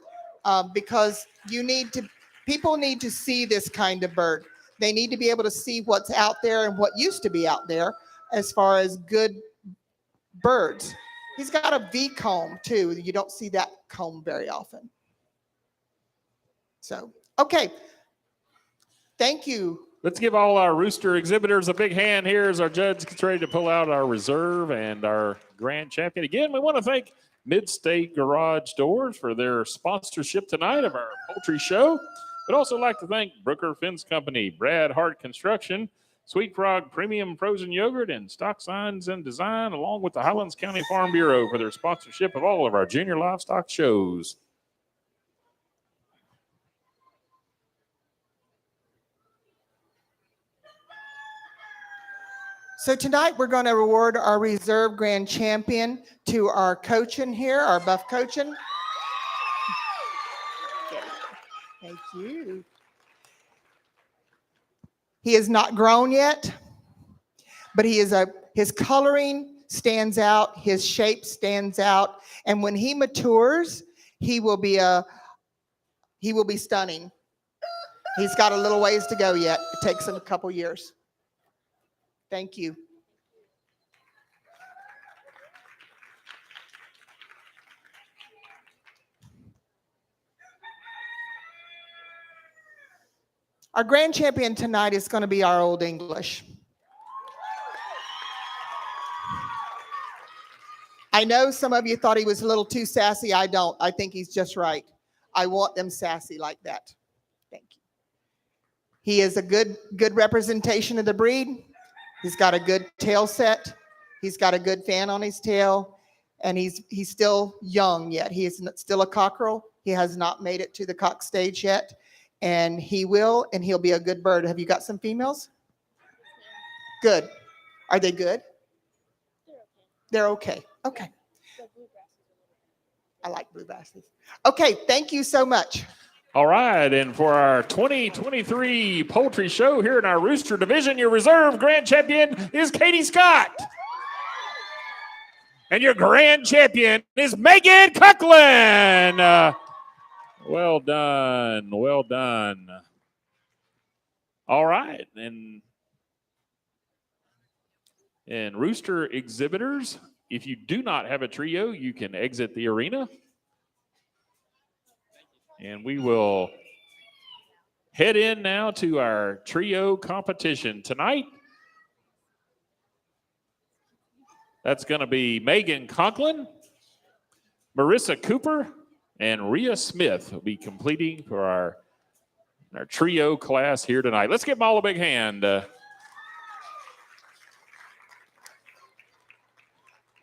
because people need to see this kind of bird. They need to be able to see what's out there and what used to be out there as far as good birds. He's got a V comb too. You don't see that comb very often. So, okay. Thank you.
Let's give all our rooster exhibitors a big hand here as our judge gets ready to pull out our reserve and our grand champion. Again, we want to thank Mid-State Garage Doors for their sponsorship tonight of our poultry show. We'd also like to thank Brooker Fence Company, Brad Hart Construction, Sweet Frog Premium Frozen Yogurt, and Stock Signs and Design, along with the Highlands County Farm Bureau for their sponsorship of all of our junior livestock shows.
So tonight we're going to reward our reserve grand champion to our coachin here, our buff coachin. Thank you. He is not grown yet, but his coloring stands out, his shape stands out, and when he matures, he will be stunning. He's got a little ways to go yet. It takes him a couple years. Thank you. Our grand champion tonight is going to be our Old English. I know some of you thought he was a little too sassy. I don't. I think he's just right. I want them sassy like that. Thank you. He is a good representation of the breed. He's got a good tail set. He's got a good fan on his tail, and he's still young yet. He is still a cockerel. He has not made it to the cock stage yet, and he will, and he'll be a good bird. Have you got some females? Good. Are they good? They're okay. Okay. I like blue basses. Okay, thank you so much.
All right, and for our 2023 poultry show here in our rooster division, your reserve grand champion is Katie Scott. And your grand champion is Megan Cuckland. Well done, well done. All right, and rooster exhibitors, if you do not have a trio, you can exit the arena. And we will head in now to our trio competition tonight. That's going to be Megan Conklin, Marissa Cooper, and Rhea Smith will be completing for our trio class here tonight. Let's give them all a big hand.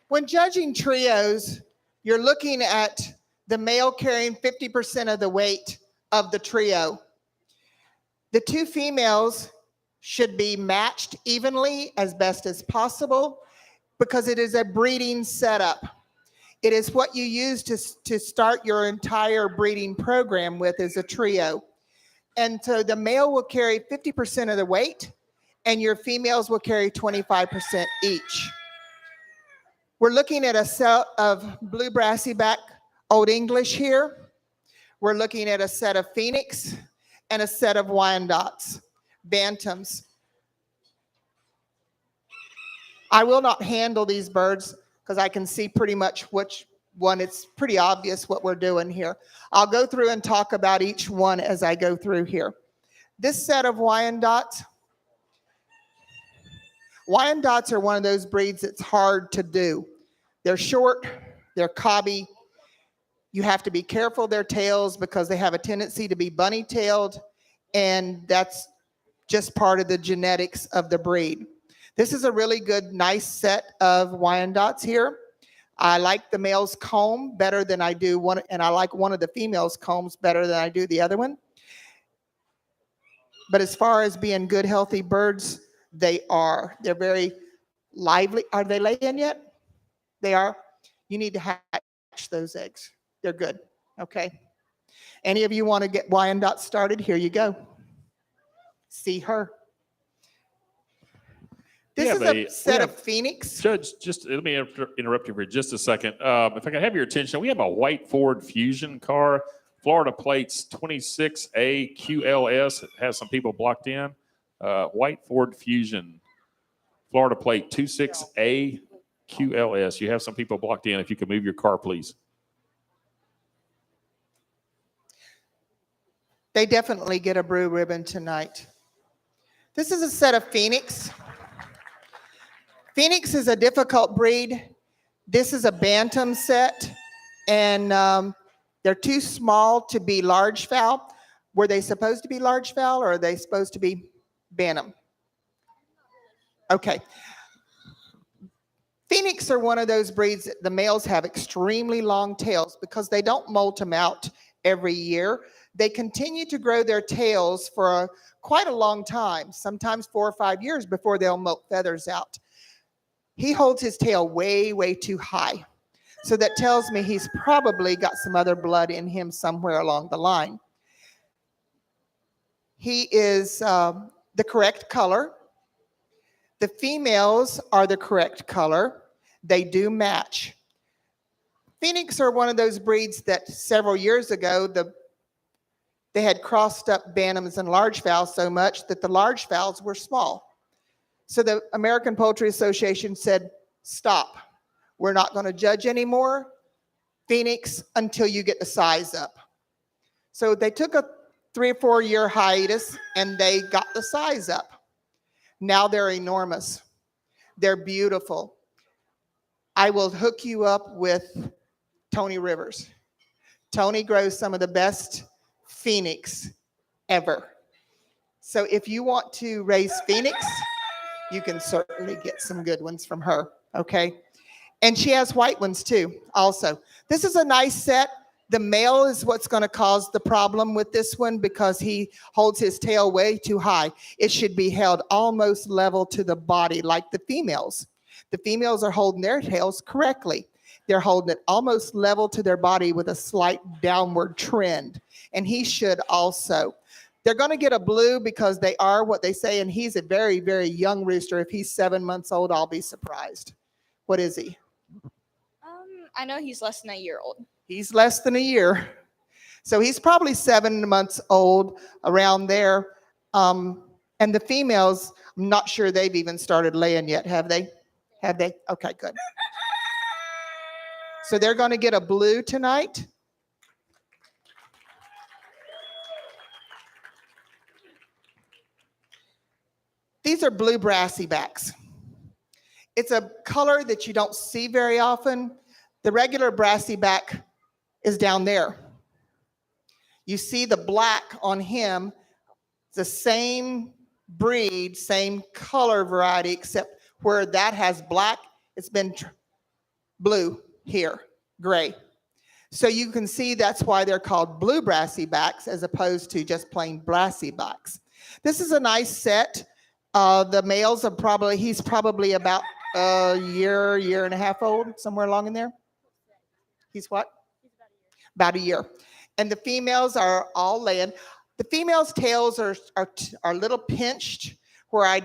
When judging trios, you're looking at the male carrying 50% of the weight of the trio. The two females should be matched evenly as best as possible because it is a breeding setup. It is what you use to start your entire breeding program with is a trio. And so the male will carry 50% of the weight and your females will carry 25% each. We're looking at a set of blue brassy back Old English here. We're looking at a set of Phoenix and a set of Wyandottes, Bantams. I will not handle these birds because I can see pretty much which one. It's pretty obvious what we're doing here. I'll go through and talk about each one as I go through here. This set of Wyandottes are one of those breeds that's hard to do. They're short, they're cobby. You have to be careful of their tails because they have a tendency to be bunny-tailed, and that's just part of the genetics of the breed. This is a really good, nice set of Wyandottes here. I like the male's comb better than I do one, and I like one of the female's combs better than I do the other one. But as far as being good, healthy birds, they are. They're very lively. Are they laying yet? They are. You need to hatch those eggs. They're good. Okay. Any of you want to get Wyandotte started? Here you go. See her. This is a set of Phoenix.
Judge, just let me interrupt you for just a second. If I can have your attention, we have a white Ford Fusion car, Florida plates 26A QLS. It has some people blocked in. White Ford Fusion, Florida plate 26A QLS. You have some people blocked in. If you could move your car, please.
They definitely get a blue ribbon tonight. This is a set of Phoenix. Phoenix is a difficult breed. This is a Bantam set, and they're too small to be large fowl. Were they supposed to be large fowl, or are they supposed to be Bantam? Okay. Phoenix are one of those breeds that the males have extremely long tails because they don't molt them out every year. They continue to grow their tails for quite a long time, sometimes 4 or 5 years before they'll molt feathers out. He holds his tail way, way too high. So that tells me he's probably got some other blood in him somewhere along the line. He is the correct color. The females are the correct color. They do match. Phoenix are one of those breeds that several years ago, they had crossed up Bantams and large fowls so much that the large fowls were small. So the American Poultry Association said, stop. We're not going to judge anymore, Phoenix, until you get the size up. So they took 3 or 4 year hiatus, and they got the size up. Now they're enormous. They're beautiful. I will hook you up with Tony Rivers. Tony grows some of the best Phoenix ever. So if you want to raise Phoenix, you can certainly get some good ones from her, okay? And she has white ones too, also. This is a nice set. The male is what's going to cause the problem with this one because he holds his tail way too high. It should be held almost level to the body like the females. The females are holding their tails correctly. They're holding it almost level to their body with a slight downward trend. And he should also. They're going to get a blue because they are what they say, and he's a very, very young rooster. If he's 7 months old, I'll be surprised. What is he?
I know he's less than a year old.
He's less than a year. So he's probably 7 months old, around there. And the females, I'm not sure they've even started laying yet, have they? Have they? Okay, good. So they're going to get a blue tonight. These are blue brassy backs. It's a color that you don't see very often. The regular brassy back is down there. You see the black on him, the same breed, same color variety, except where that has black, it's been blue here, gray. So you can see that's why they're called blue brassy backs as opposed to just plain brassy backs. This is a nice set. The males are he's probably about a year and a half old, somewhere along in there. He's what? About a year. And the females are all laying. The females' tails are a little pinched where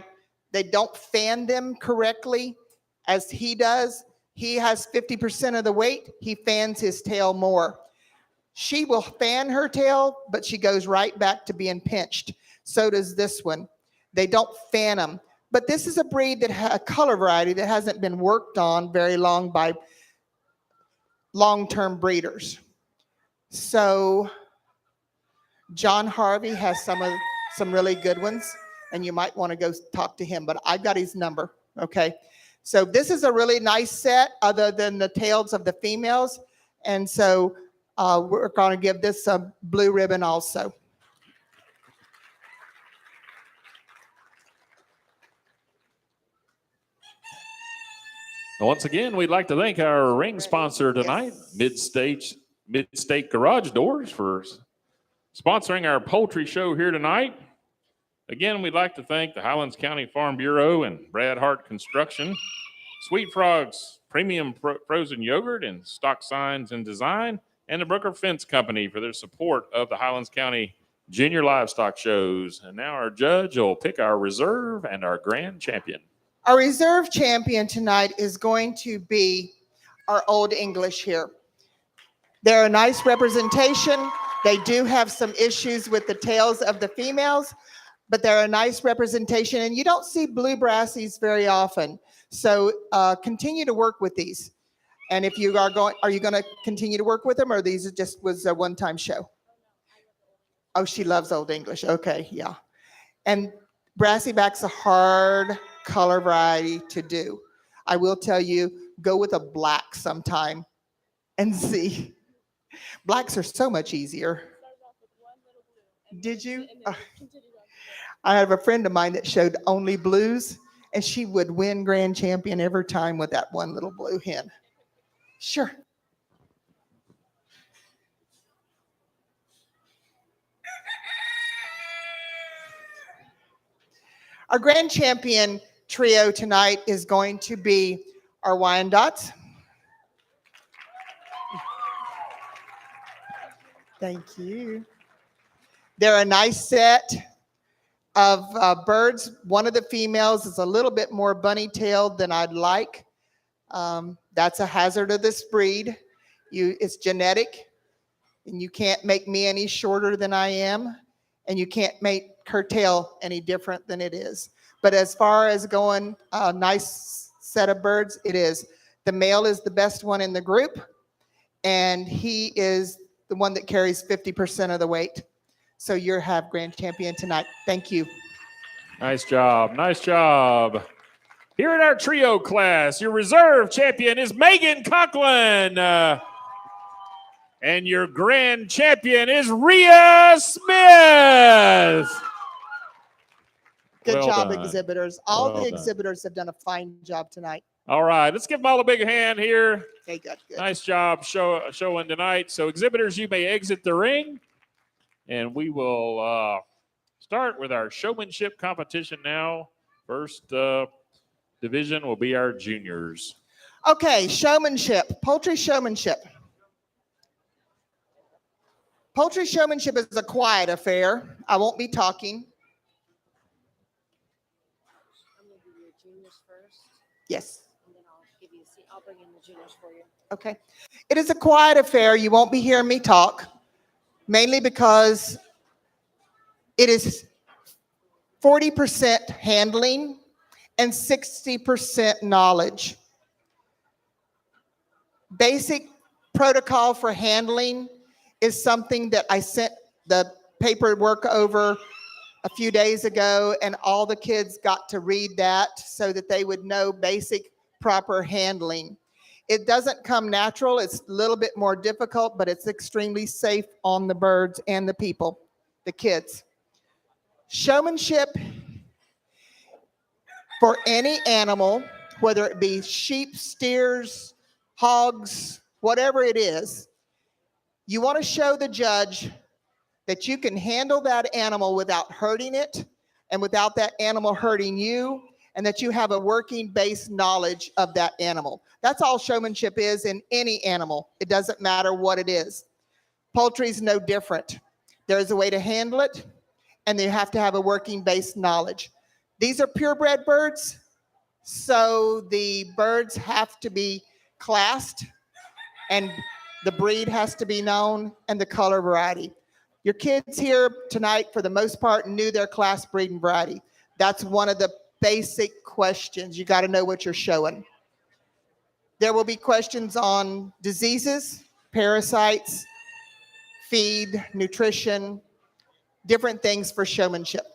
they don't fan them correctly as he does. He has 50% of the weight. He fans his tail more. She will fan her tail, but she goes right back to being pinched. So does this one. They don't fan them. But this is a breed a color variety that hasn't been worked on very long by long-term breeders. So John Harvey has some really good ones, and you might want to go talk to him, but I've got his number, okay? So this is a really nice set other than the tails of the females, and so we're going to give this a blue ribbon also.
Once again, we'd like to thank our ring sponsor tonight, Mid-State Garage Doors, for sponsoring our poultry show here tonight. Again, we'd like to thank the Highlands County Farm Bureau and Brad Hart Construction, Sweet Frogs Premium Frozen Yogurt and Stock Signs and Design, and the Brooker Fence Company for their support of the Highlands County Junior Livestock Shows. And now our judge will pick our reserve and our grand champion.
Our reserve champion tonight is going to be our Old English here. They're a nice representation. They do have some issues with the tails of the females, but they're a nice representation. And you don't see blue brassies very often. So continue to work with these. And if you are you going to continue to work with them, or these just was a one-time show? Oh, she loves Old English. Okay, yeah. And brassy back's a hard color variety to do. I will tell you, go with a black sometime and see. Blacks are so much easier. Did you? I have a friend of mine that showed only blues, and she would win grand champion every time with that one little blue hen. Sure. Our grand champion trio tonight is going to be our Wyandottes. Thank you. They're a nice set of birds. One of the females is a little bit more bunny-tailed than I'd like. That's a hazard of this breed. It's genetic, and you can't make me any shorter than I am, and you can't make her tail any different than it is. But as far as going a nice set of birds, it is. The male is the best one in the group, and he is the one that carries 50% of the weight. So you have grand champion tonight. Thank you.
Nice job. Nice job. Here in our trio class, your reserve champion is Megan Conklin. And your grand champion is Rhea Smith.
Good
Well
job,
done.
exhibitors. All
Well
the
done.
exhibitors have done a fine job tonight.
All right, let's give them all a big hand here.
Okay, good, good.
Nice job showing tonight. So exhibitors, you may exit the ring. And we will start with our showmanship competition now. First division will be our juniors.
Okay, showmanship, poultry showmanship. Poultry showmanship is a quiet affair. I won't be talking.
I'm gonna give you your juniors first,
Yes.
and then I'll give you a seat. I'll bring in the juniors for you.
Okay. It is a quiet affair. You won't be hearing me talk, mainly because it is 40% handling and 60% knowledge. Basic protocol for handling is something that I sent the paperwork over a few days ago, and all the kids got to read that so that they would know basic proper handling. It doesn't come natural. It's a little bit more difficult, but it's extremely safe on the birds and the people, the kids. Showmanship for any animal, whether it be sheep, steers, hogs, whatever it is, you want to show the judge that you can handle that animal without hurting it and without that animal hurting you, and that you have a working base knowledge of that animal. That's all showmanship is in any animal. It doesn't matter what it is. Poultry is no different. There's a way to handle it, and you have to have a working base knowledge. These are purebred birds, so the birds have to be classed, and the breed has to be known, and the color variety. Your kids here tonight, for the most part, knew their class, breed, and variety. That's one of the basic questions. You got to know what you're showing. There will be questions on diseases, parasites, feed, nutrition, different things for showmanship.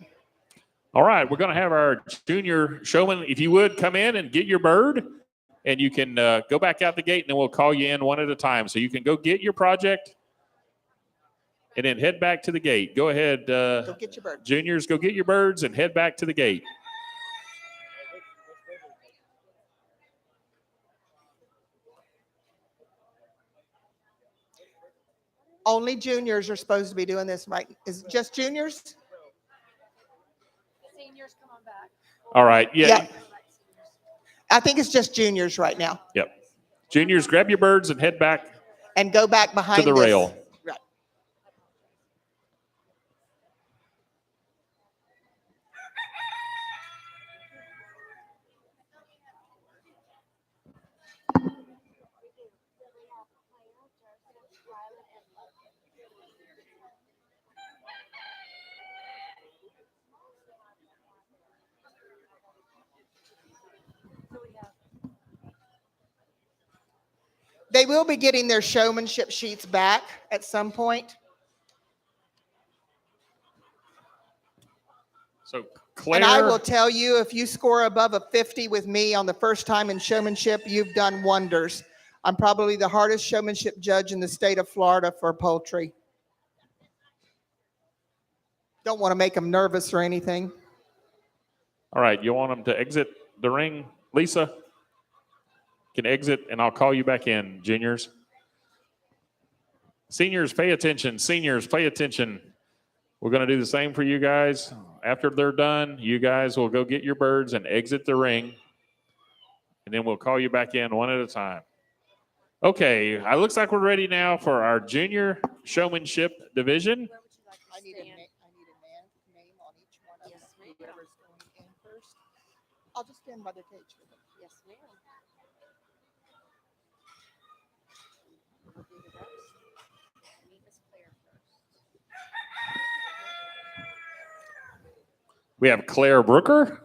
All right, we're going to have our junior showman. If you would come in and get your bird, and you can go back out the gate, and then we'll call you in one at a time. So you can go get your project and then head back to the gate. Go ahead,
Go get your bird.
juniors, go get your birds and head back to the gate.
Only juniors are supposed to be doing this, right? Is it just juniors?
Seniors, come on back.
All right, yeah.
I think it's just juniors right now.
Yep. Juniors, grab your birds and head back
And go back behind
to the
this.
rail.
Right. They will be getting their showmanship sheets back at some point.
So Claire,
And I will tell you, if you score above a 50 with me on the first time in showmanship, you've done wonders. I'm probably the hardest showmanship judge in the state of Florida for poultry. Don't want to make them nervous or anything.
all right, you want them to exit the ring, Lisa? Can exit, and I'll call you back in, juniors. Seniors, pay attention. Seniors, pay attention. We're going to do the same for you guys. After they're done, you guys will go get your birds and exit the ring, and then we'll call you back in one at a time. Okay, it looks like we're ready now for our junior showmanship division.
Where would you like to
I need a
stand?
name on each one of them.
Yes, ma'am.
Whoever's going in first. I'll just stand by the cage for them.
Yes, ma'am. We'll do the rest. Meet Miss Claire first.
We have Claire Brooker.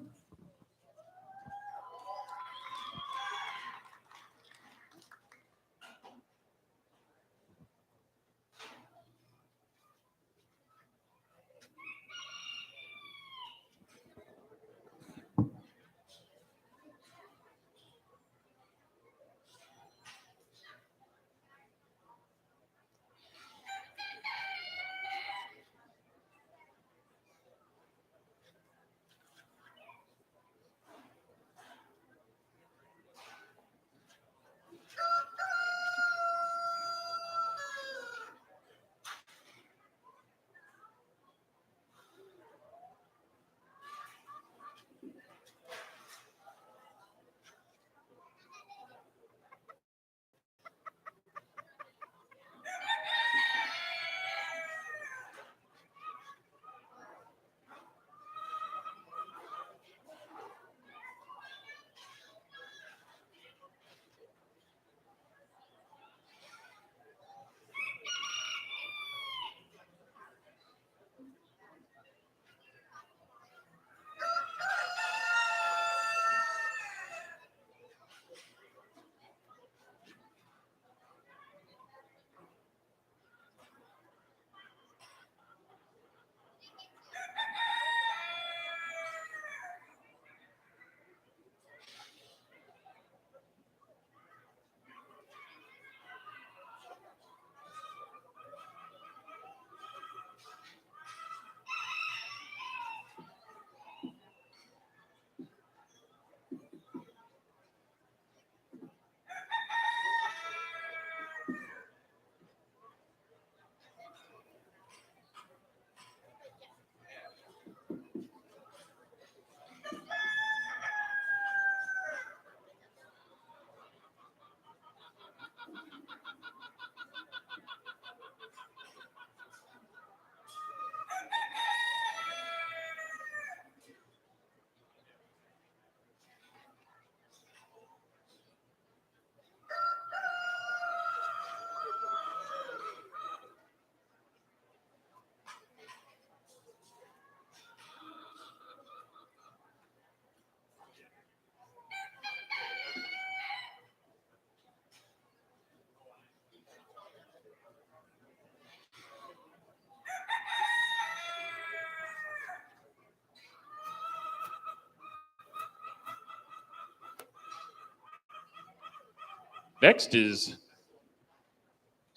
Next is there's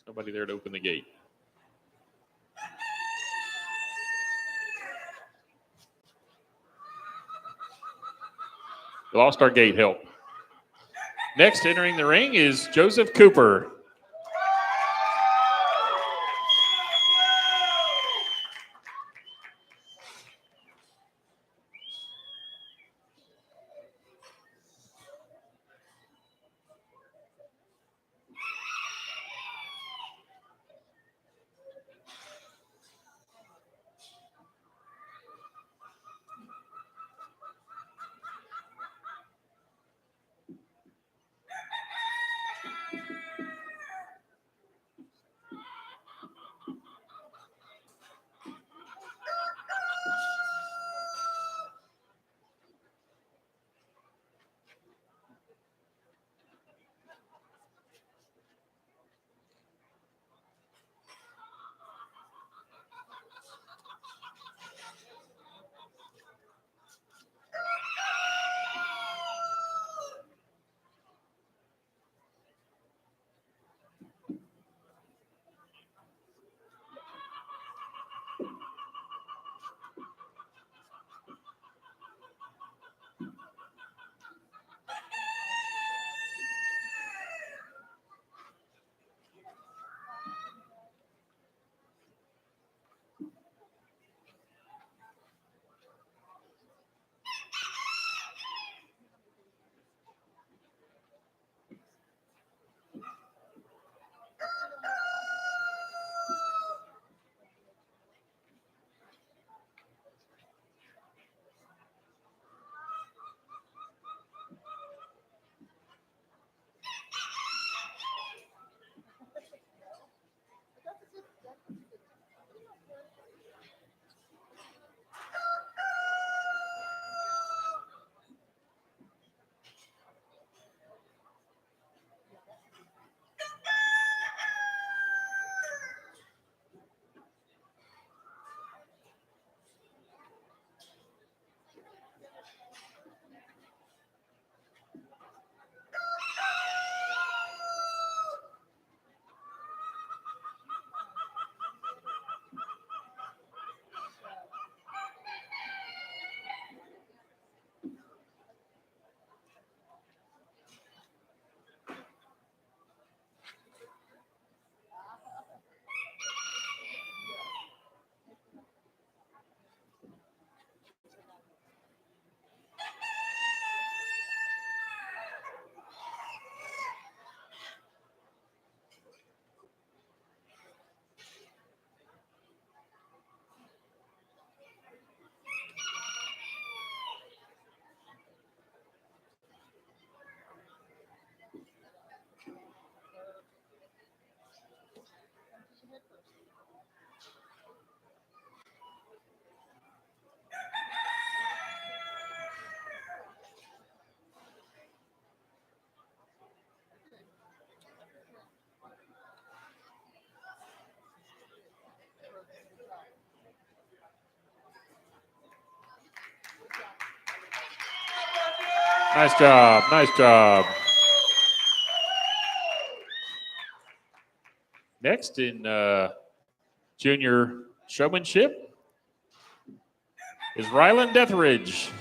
nobody there to open the gate. We lost our gate help. Next entering the ring is Joseph Cooper. Nice job. Nice job. Next in junior showmanship is Ryland Deathridge.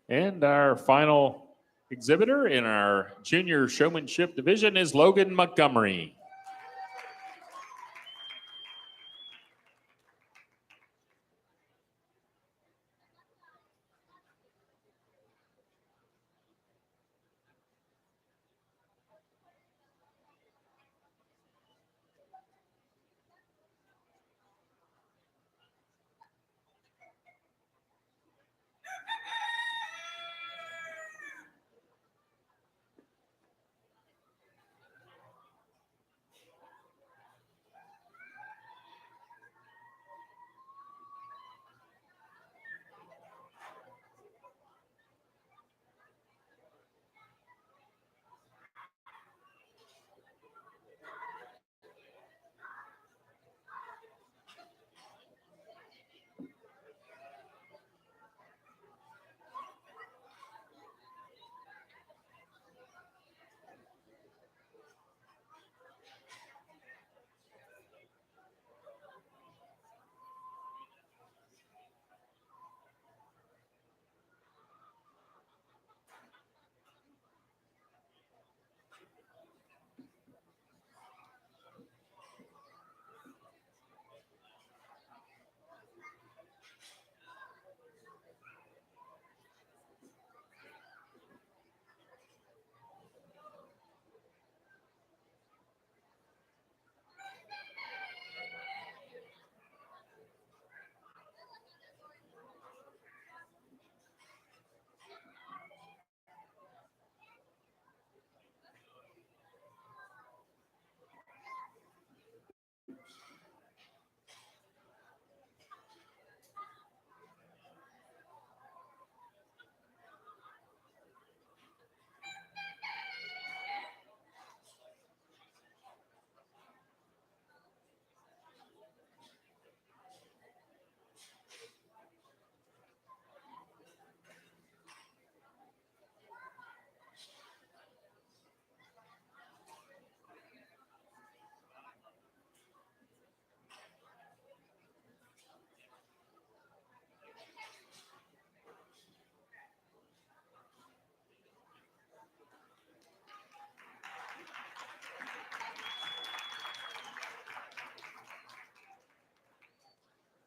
And our final exhibitor in our junior showmanship division is Logan Montgomery.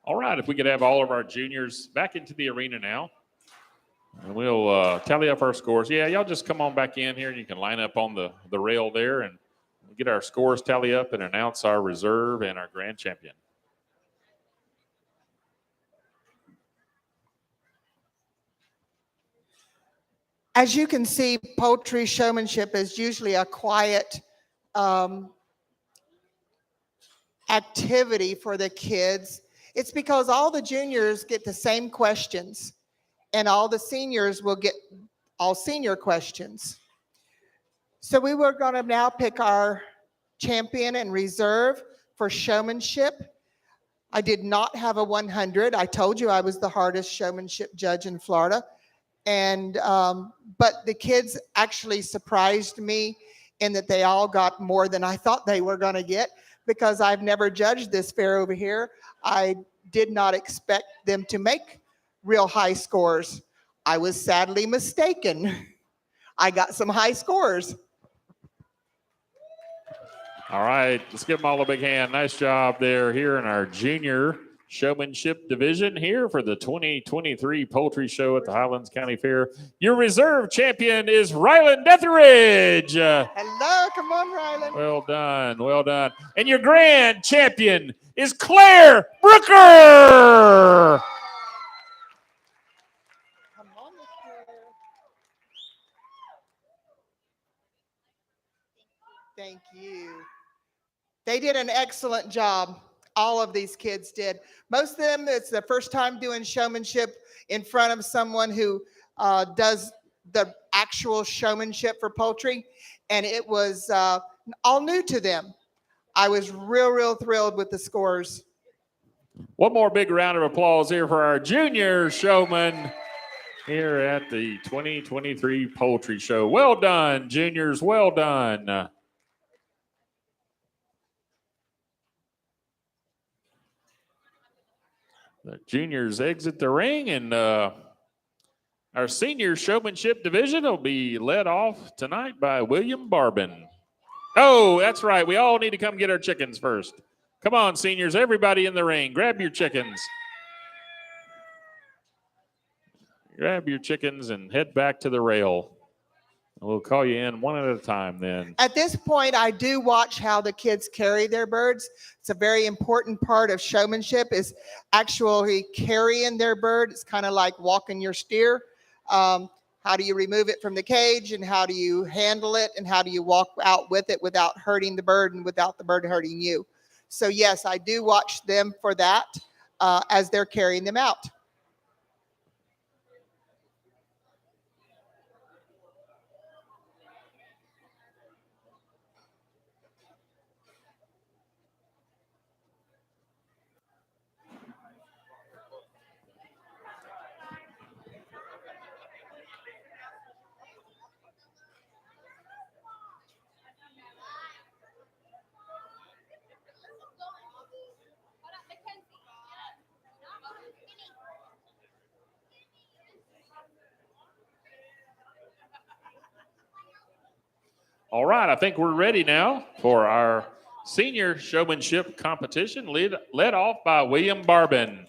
All right, if we could have all of our juniors back into the arena now. And we'll tally up our scores. Yeah, y'all just come on back in here and you can line up on the rail there and get our scores tally up and announce our reserve and our grand champion.
As you can see, poultry showmanship is usually a quiet activity for the kids. It's because all the juniors get the same questions and all the seniors will get all senior questions. So we were going to now pick our champion and reserve for showmanship. I did not have a 100. I told you I was the hardest showmanship judge in Florida. And but the kids actually surprised me in that they all got more than I thought they were going to get, because I've never judged this fair over here. I did not expect them to make real high scores. I was sadly mistaken. I got some high scores.
All right, let's give them all a big hand. Nice job there here in our junior showmanship division here for the 2023 Poultry Show at the Highlands County Fair. Your reserve champion is Ryland Etheridge.
Hello, come on, Ryland.
Well done, well done. And your grand champion is Claire Brooker.
Come on, Miss Claire. Thank you. They did an excellent job. All of these kids did. Most of them, it's their first time doing showmanship in front of someone who does the actual showmanship for poultry. And it was all new to them. I was real thrilled with the scores.
One more big round of applause here for our junior showman here at the 2023 Poultry Show. Well done, juniors, well done. The juniors exit the ring, and Our senior showmanship division will be led off tonight by William Barbin. Oh, that's right. We all need to come get our chickens first. Come on, seniors, everybody in the ring, grab your chickens. Grab your chickens and head back to the rail. We'll call you in one at a time then.
At this point, I do watch how the kids carry their birds. It's a very important part of showmanship is actually carrying their bird. It's kind of like walking your steer. How do you remove it from the cage and how do you handle it and how do you walk out with it without hurting the bird and without the bird hurting you? So yes, I do watch them for that as they're carrying them out.
All right, I think we're ready now for our senior showmanship competition led off by William Barbin.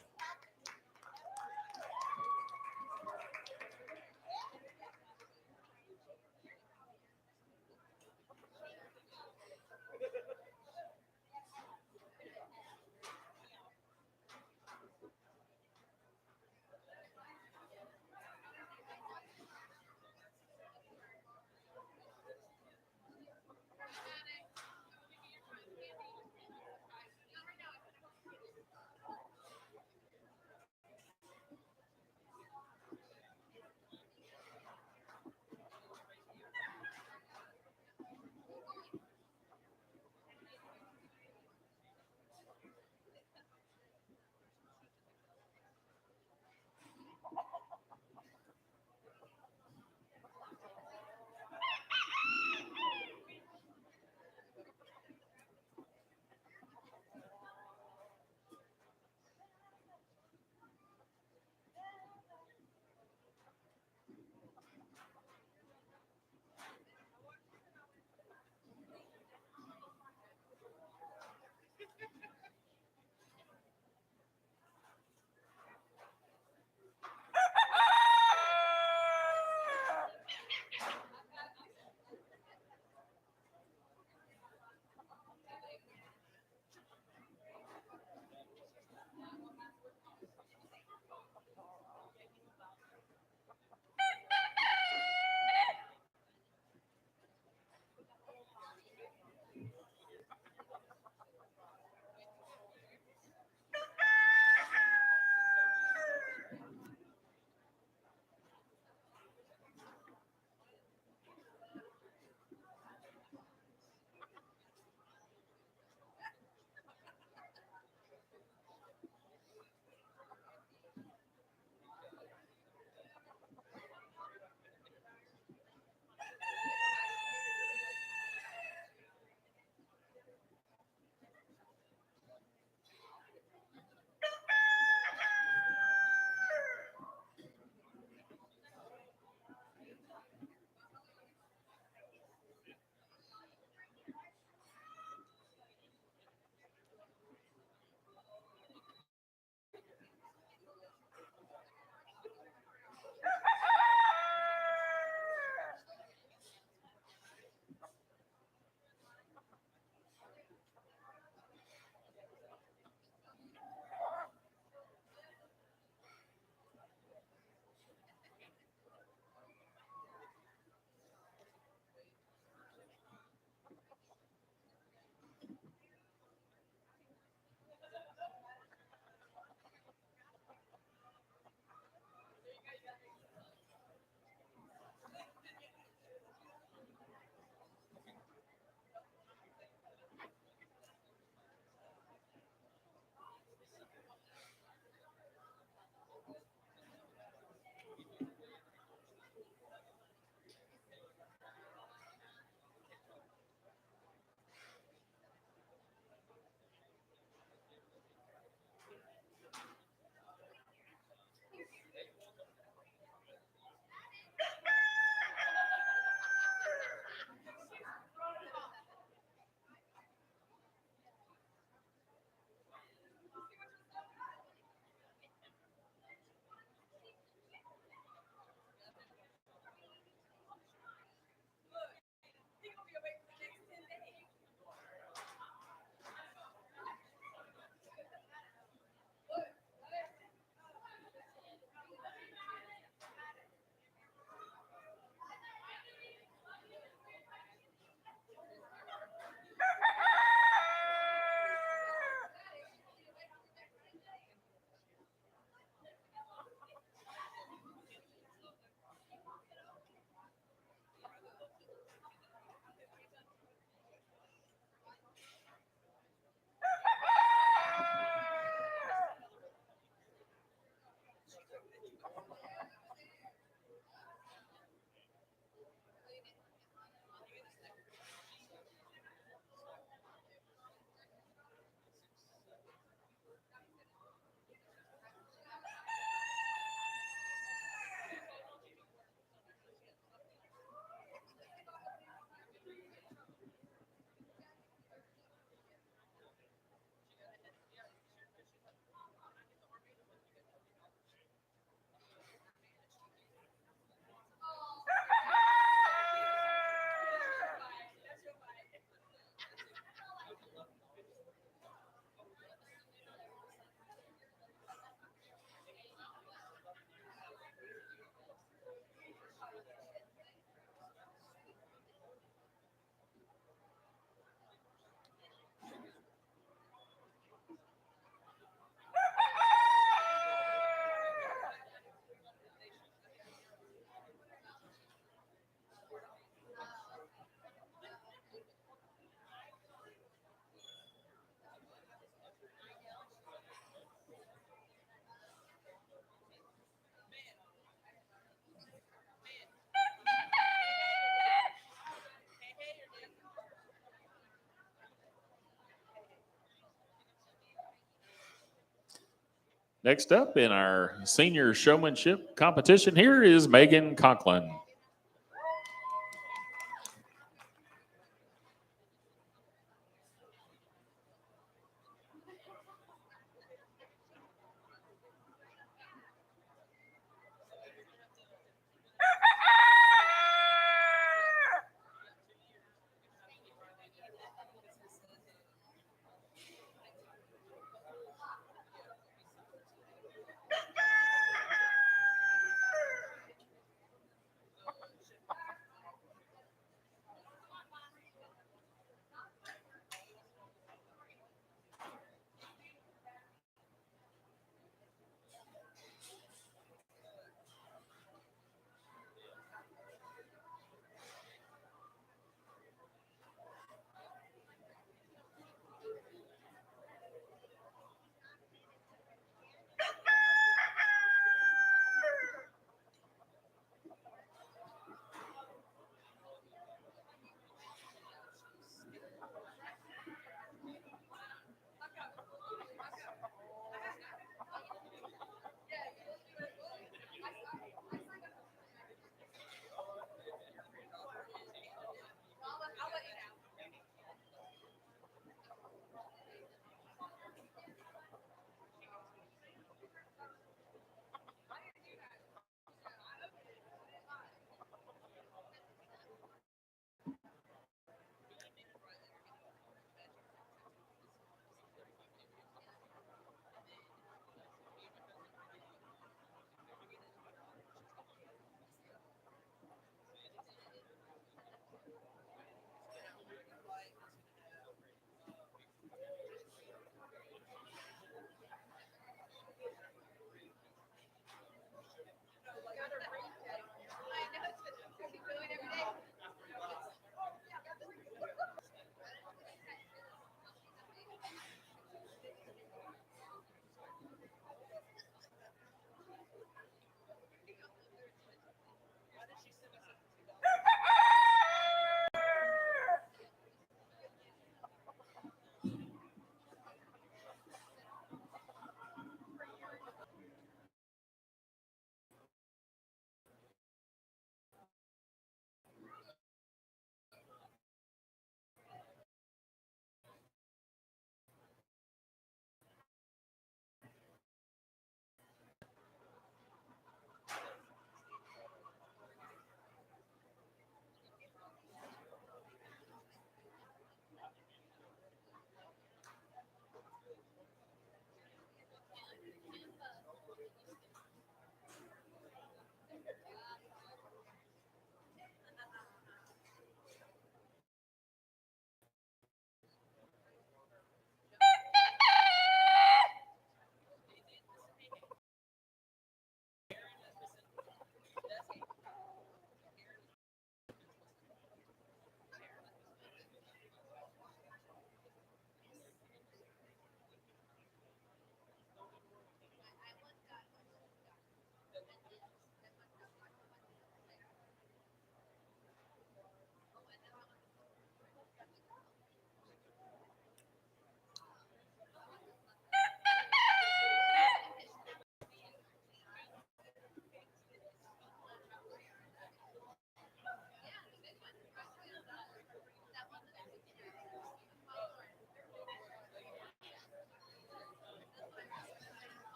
Next up in our senior showmanship competition here is Megan Conklin.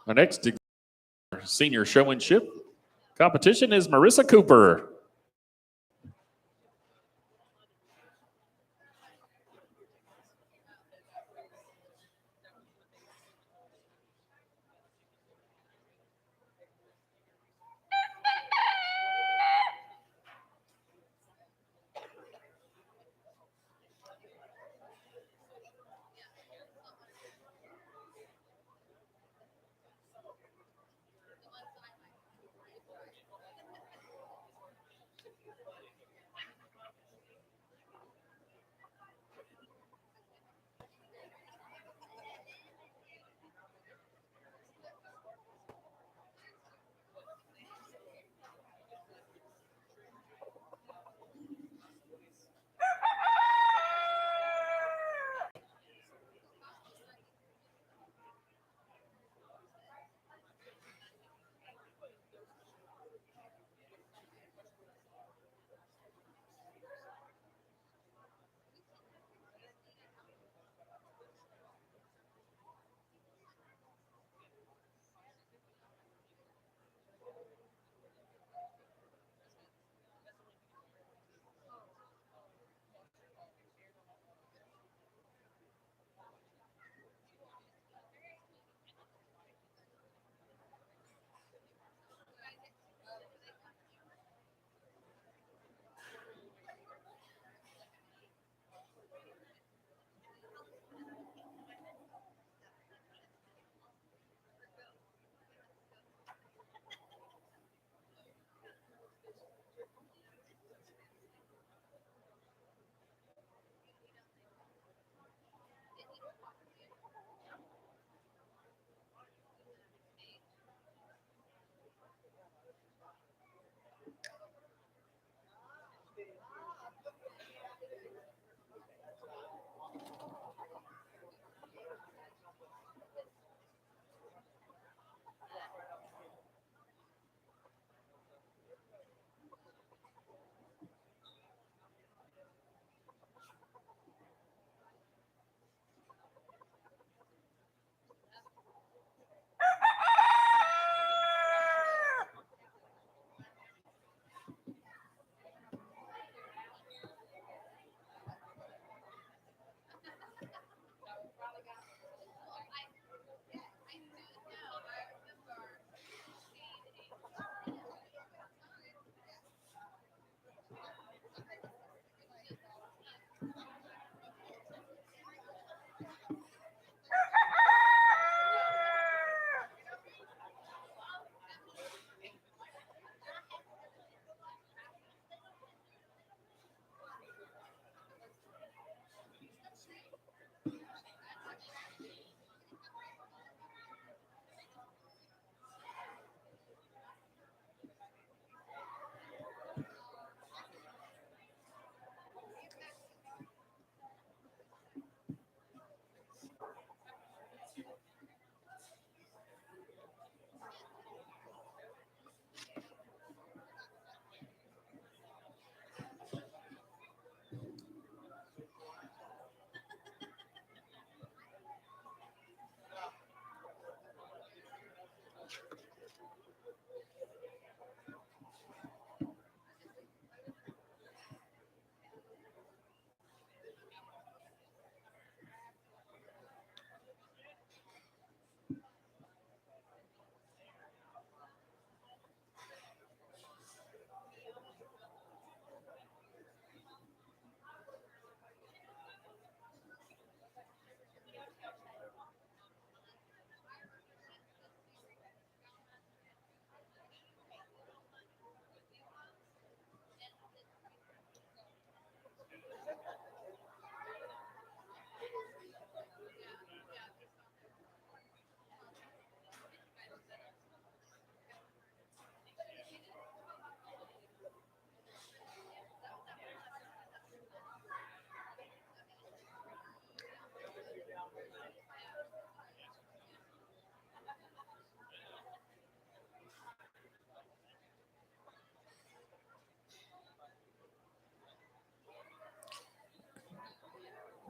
Our next senior showmanship competition is Marissa Cooper.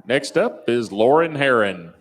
Next up is Lauren Heron.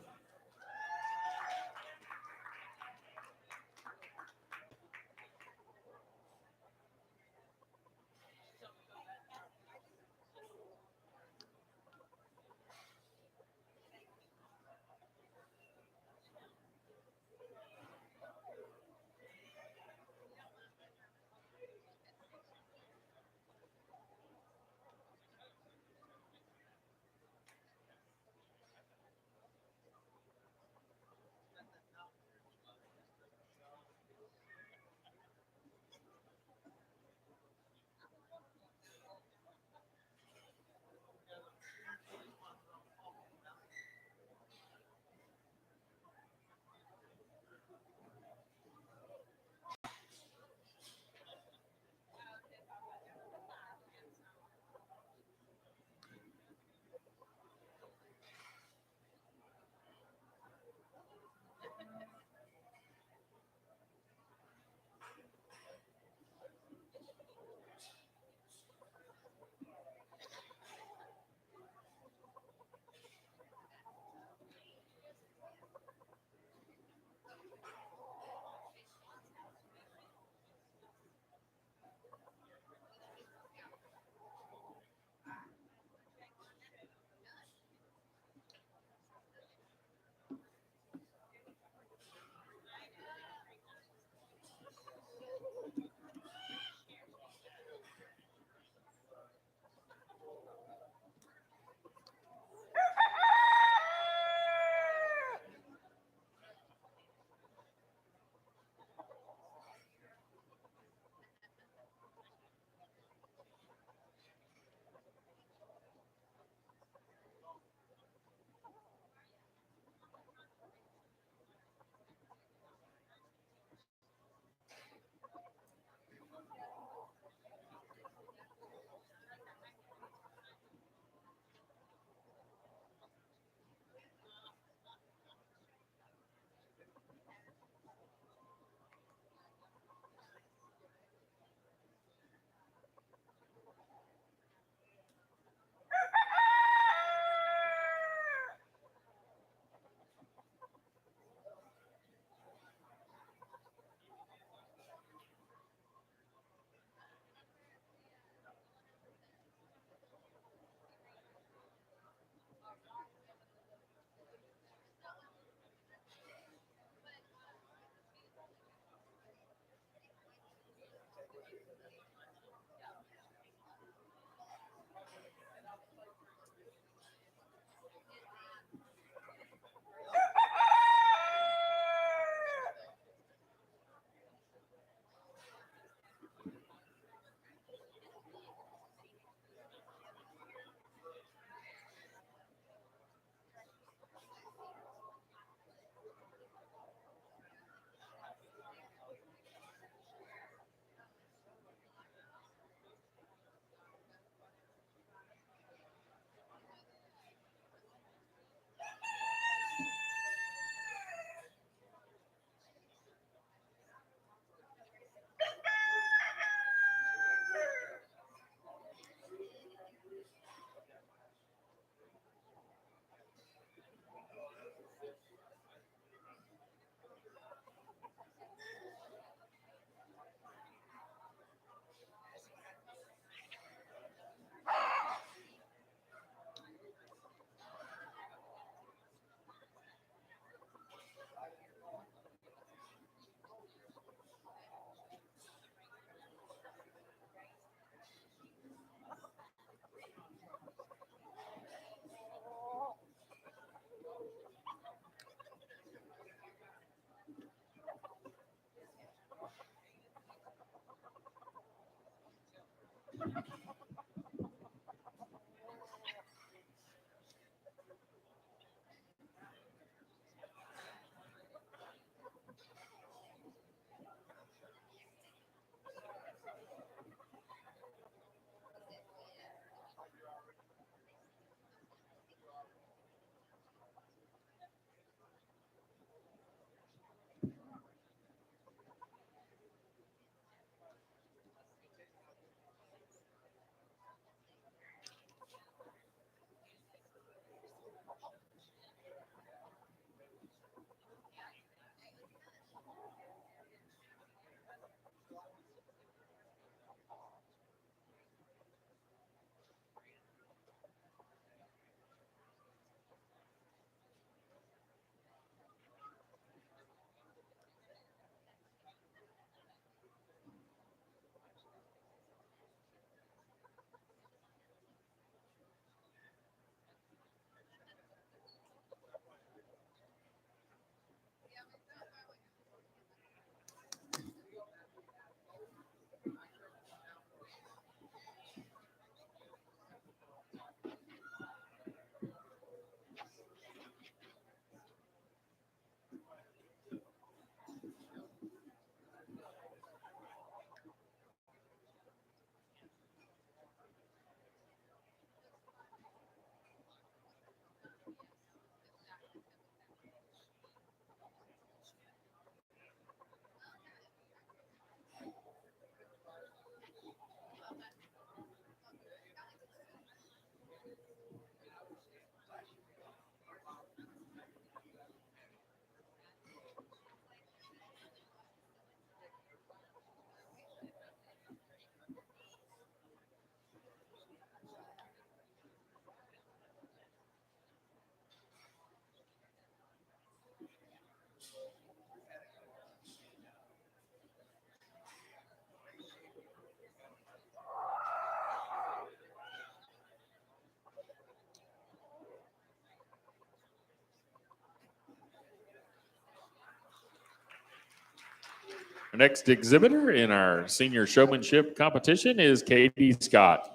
Our next exhibitor in our senior showmanship competition is Katie Scott.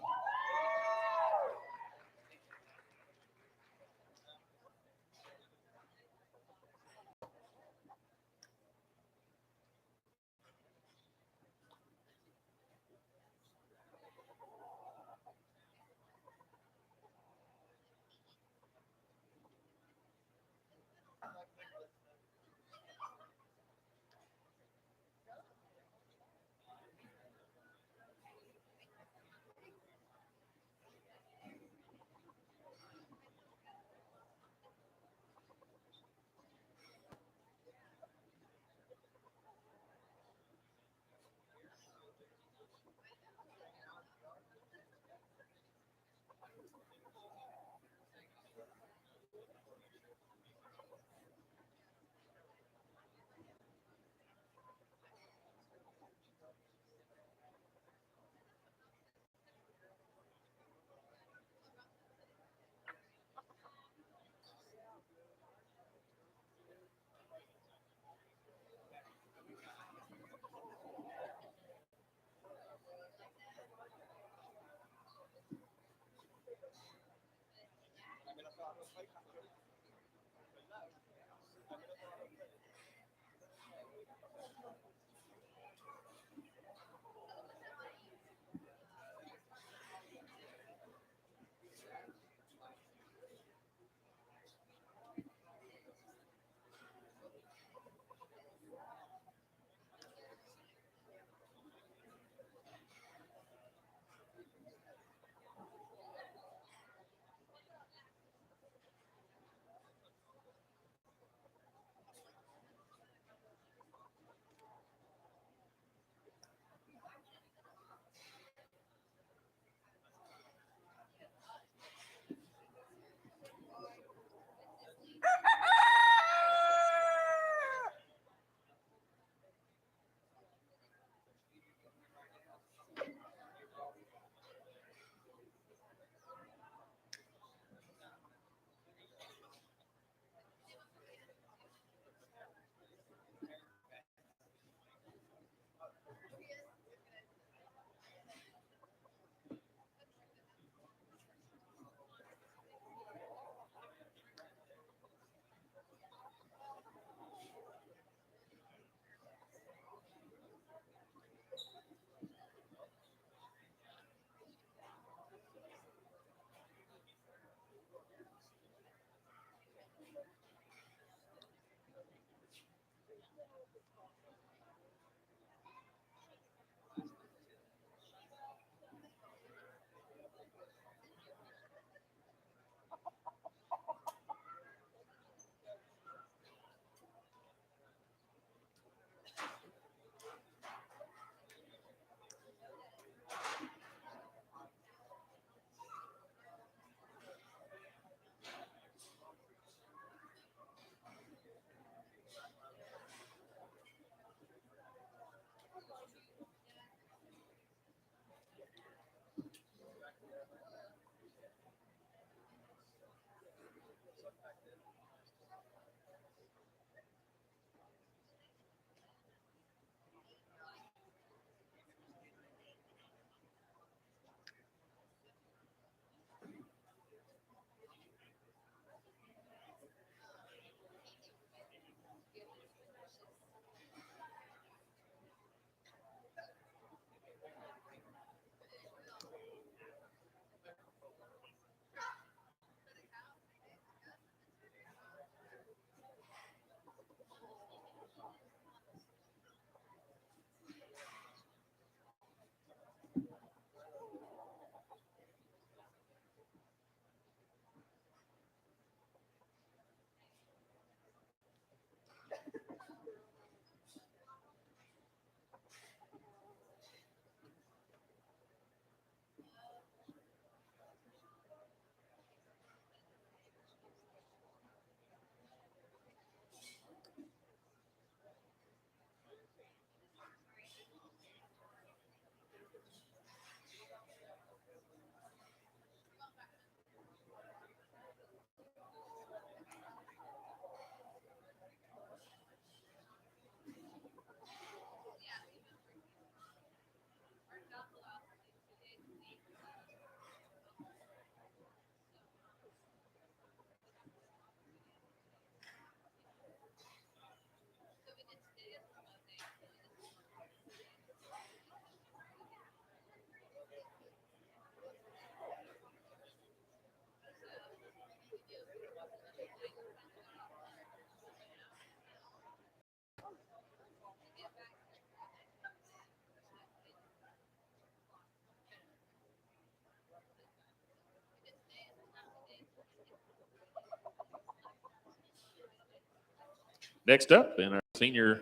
Next up in our senior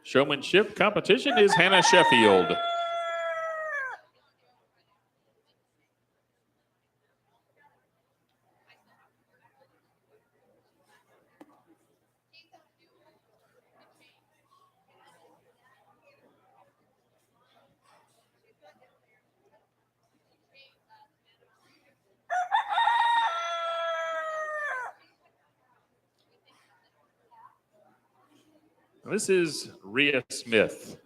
showmanship competition is Hannah Sheffield. This is Rhea Smith.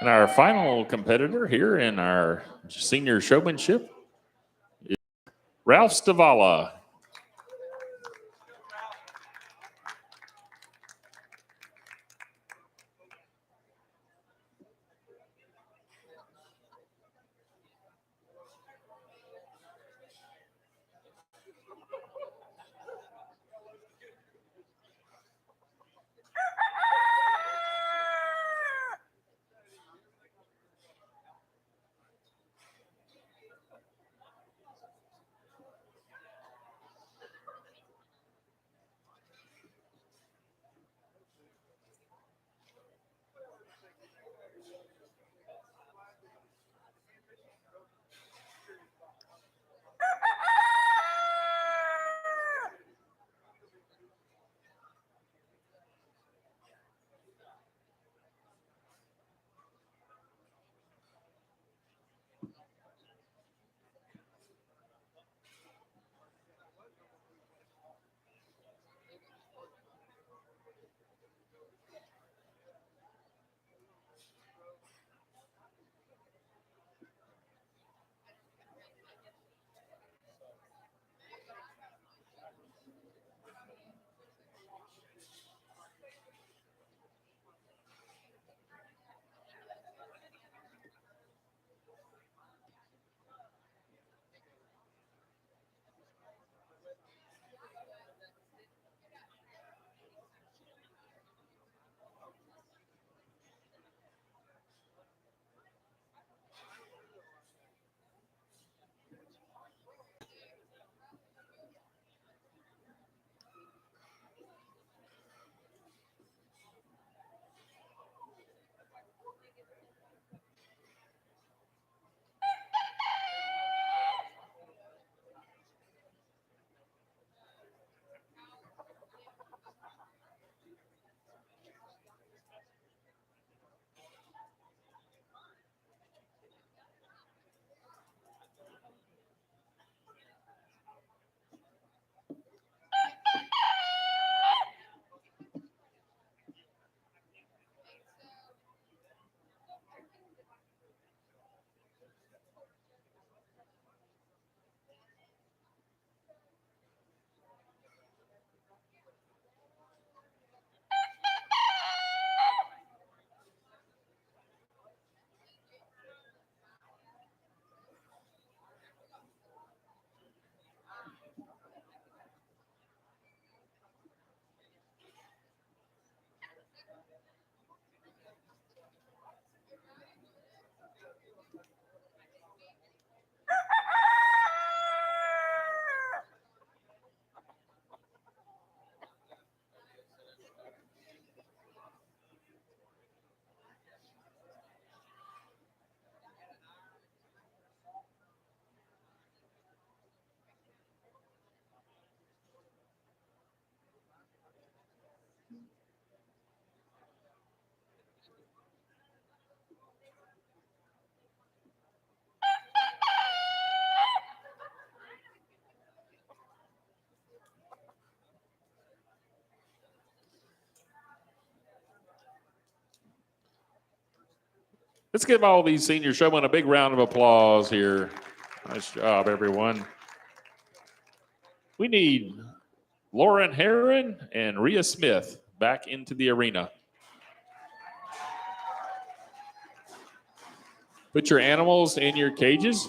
And our final competitor here in our senior showmanship is Ralph Stavala. Let's give all these senior showmen a big round of applause here. Nice job, everyone. We need Lauren Herron and Rhea Smith back into the arena. Put your animals in your cages.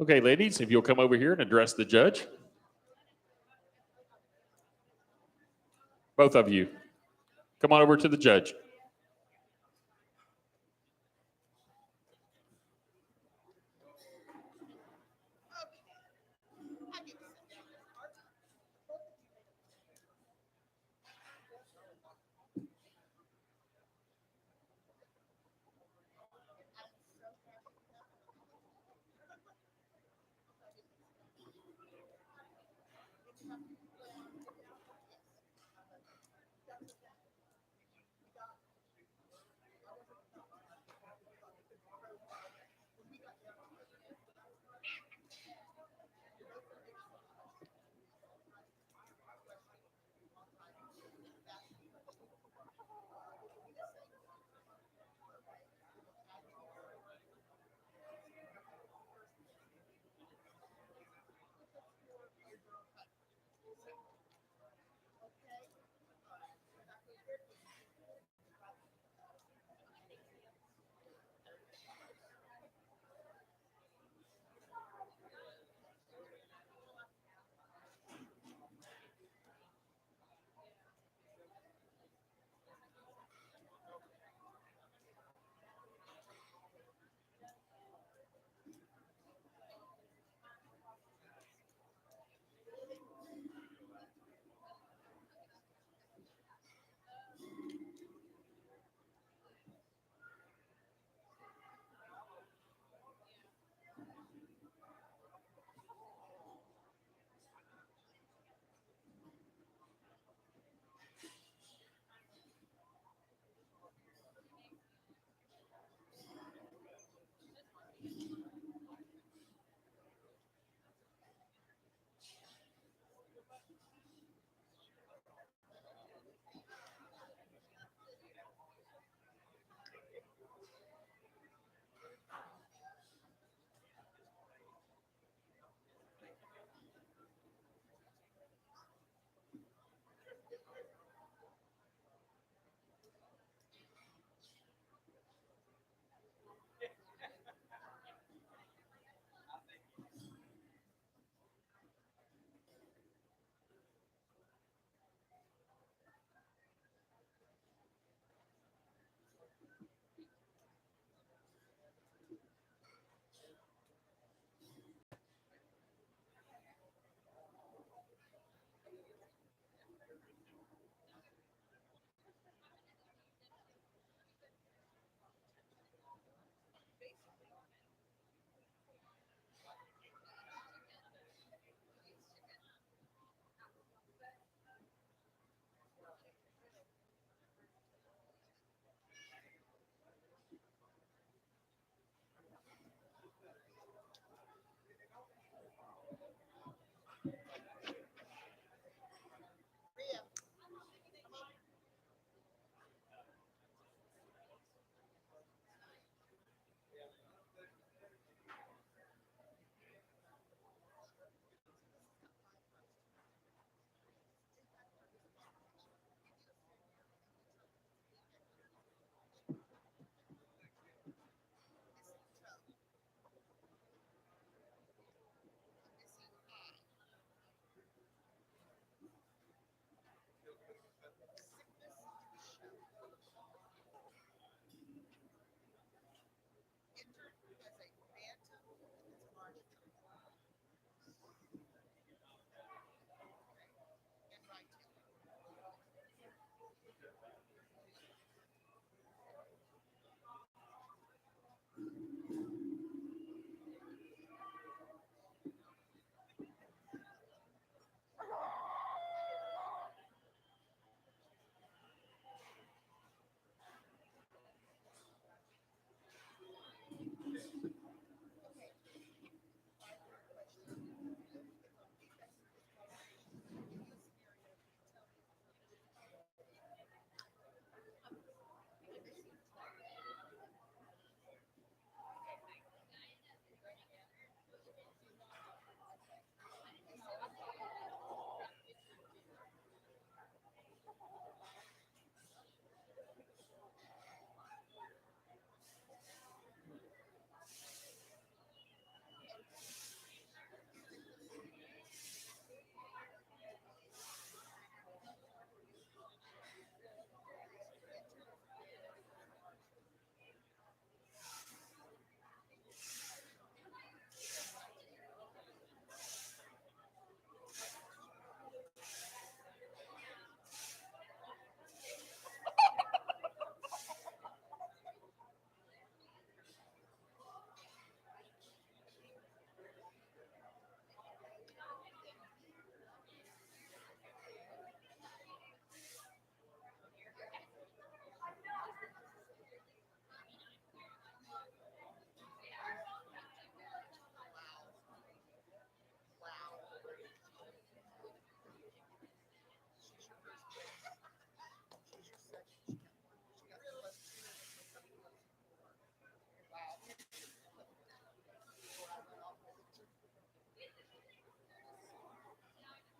Okay, ladies, if you'll come over here and address the judge. Both of you, come on over to the judge.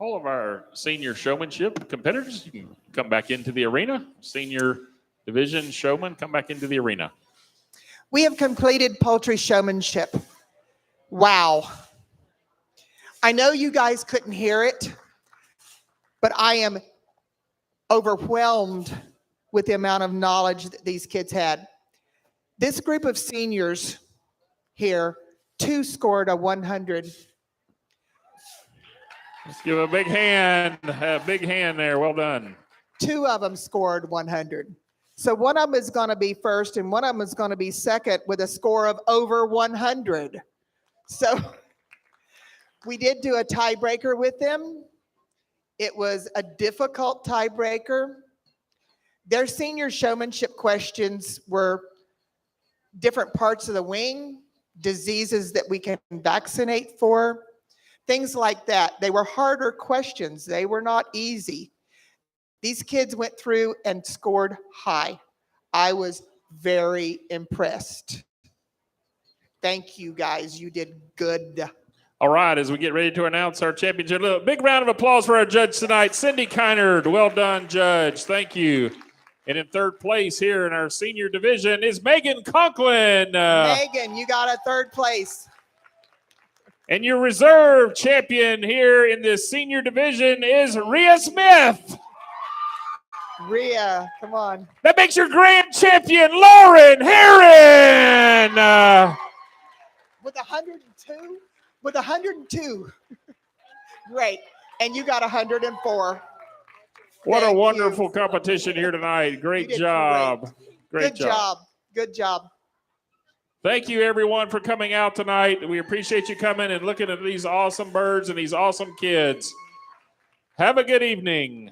All of our senior showmanship competitors, you can come back into the arena. Senior division showmen, come back into the arena.
We have completed poultry showmanship. Wow. I know you guys couldn't hear it, but I am overwhelmed with the amount of knowledge that these kids had. This group of seniors here, 2 scored a 100.
Let's give a big hand there. Well done.
2 of them scored 100. So one of them is going to be first and one of them is going to be second with a score of over 100. So we did do a tiebreaker with them. It was a difficult tiebreaker. Their senior showmanship questions were different parts of the wing, diseases that we can vaccinate for, things like that. They were harder questions. They were not easy. These kids went through and scored high. I was very impressed. Thank you, guys. You did good.
All right, as we get ready to announce our championship, a big round of applause for our judge tonight, Cindy Kynard. Well done, Judge. Thank you. And in third place here in our senior division is Megan Conklin.
Megan, you got a 3rd place.
And your reserve champion here in this senior division is Rhea Smith.
Rhea, come on.
That makes your grand champion Lauren Heron.
With 102? With 102. Great. And you got 104.
What
Thank
a
you.
wonderful competition here tonight. Great
did
job. Great
Good job. Good job.
Thank you, everyone, for coming out tonight. We appreciate you coming and looking at these awesome birds and these awesome kids. Have a good evening.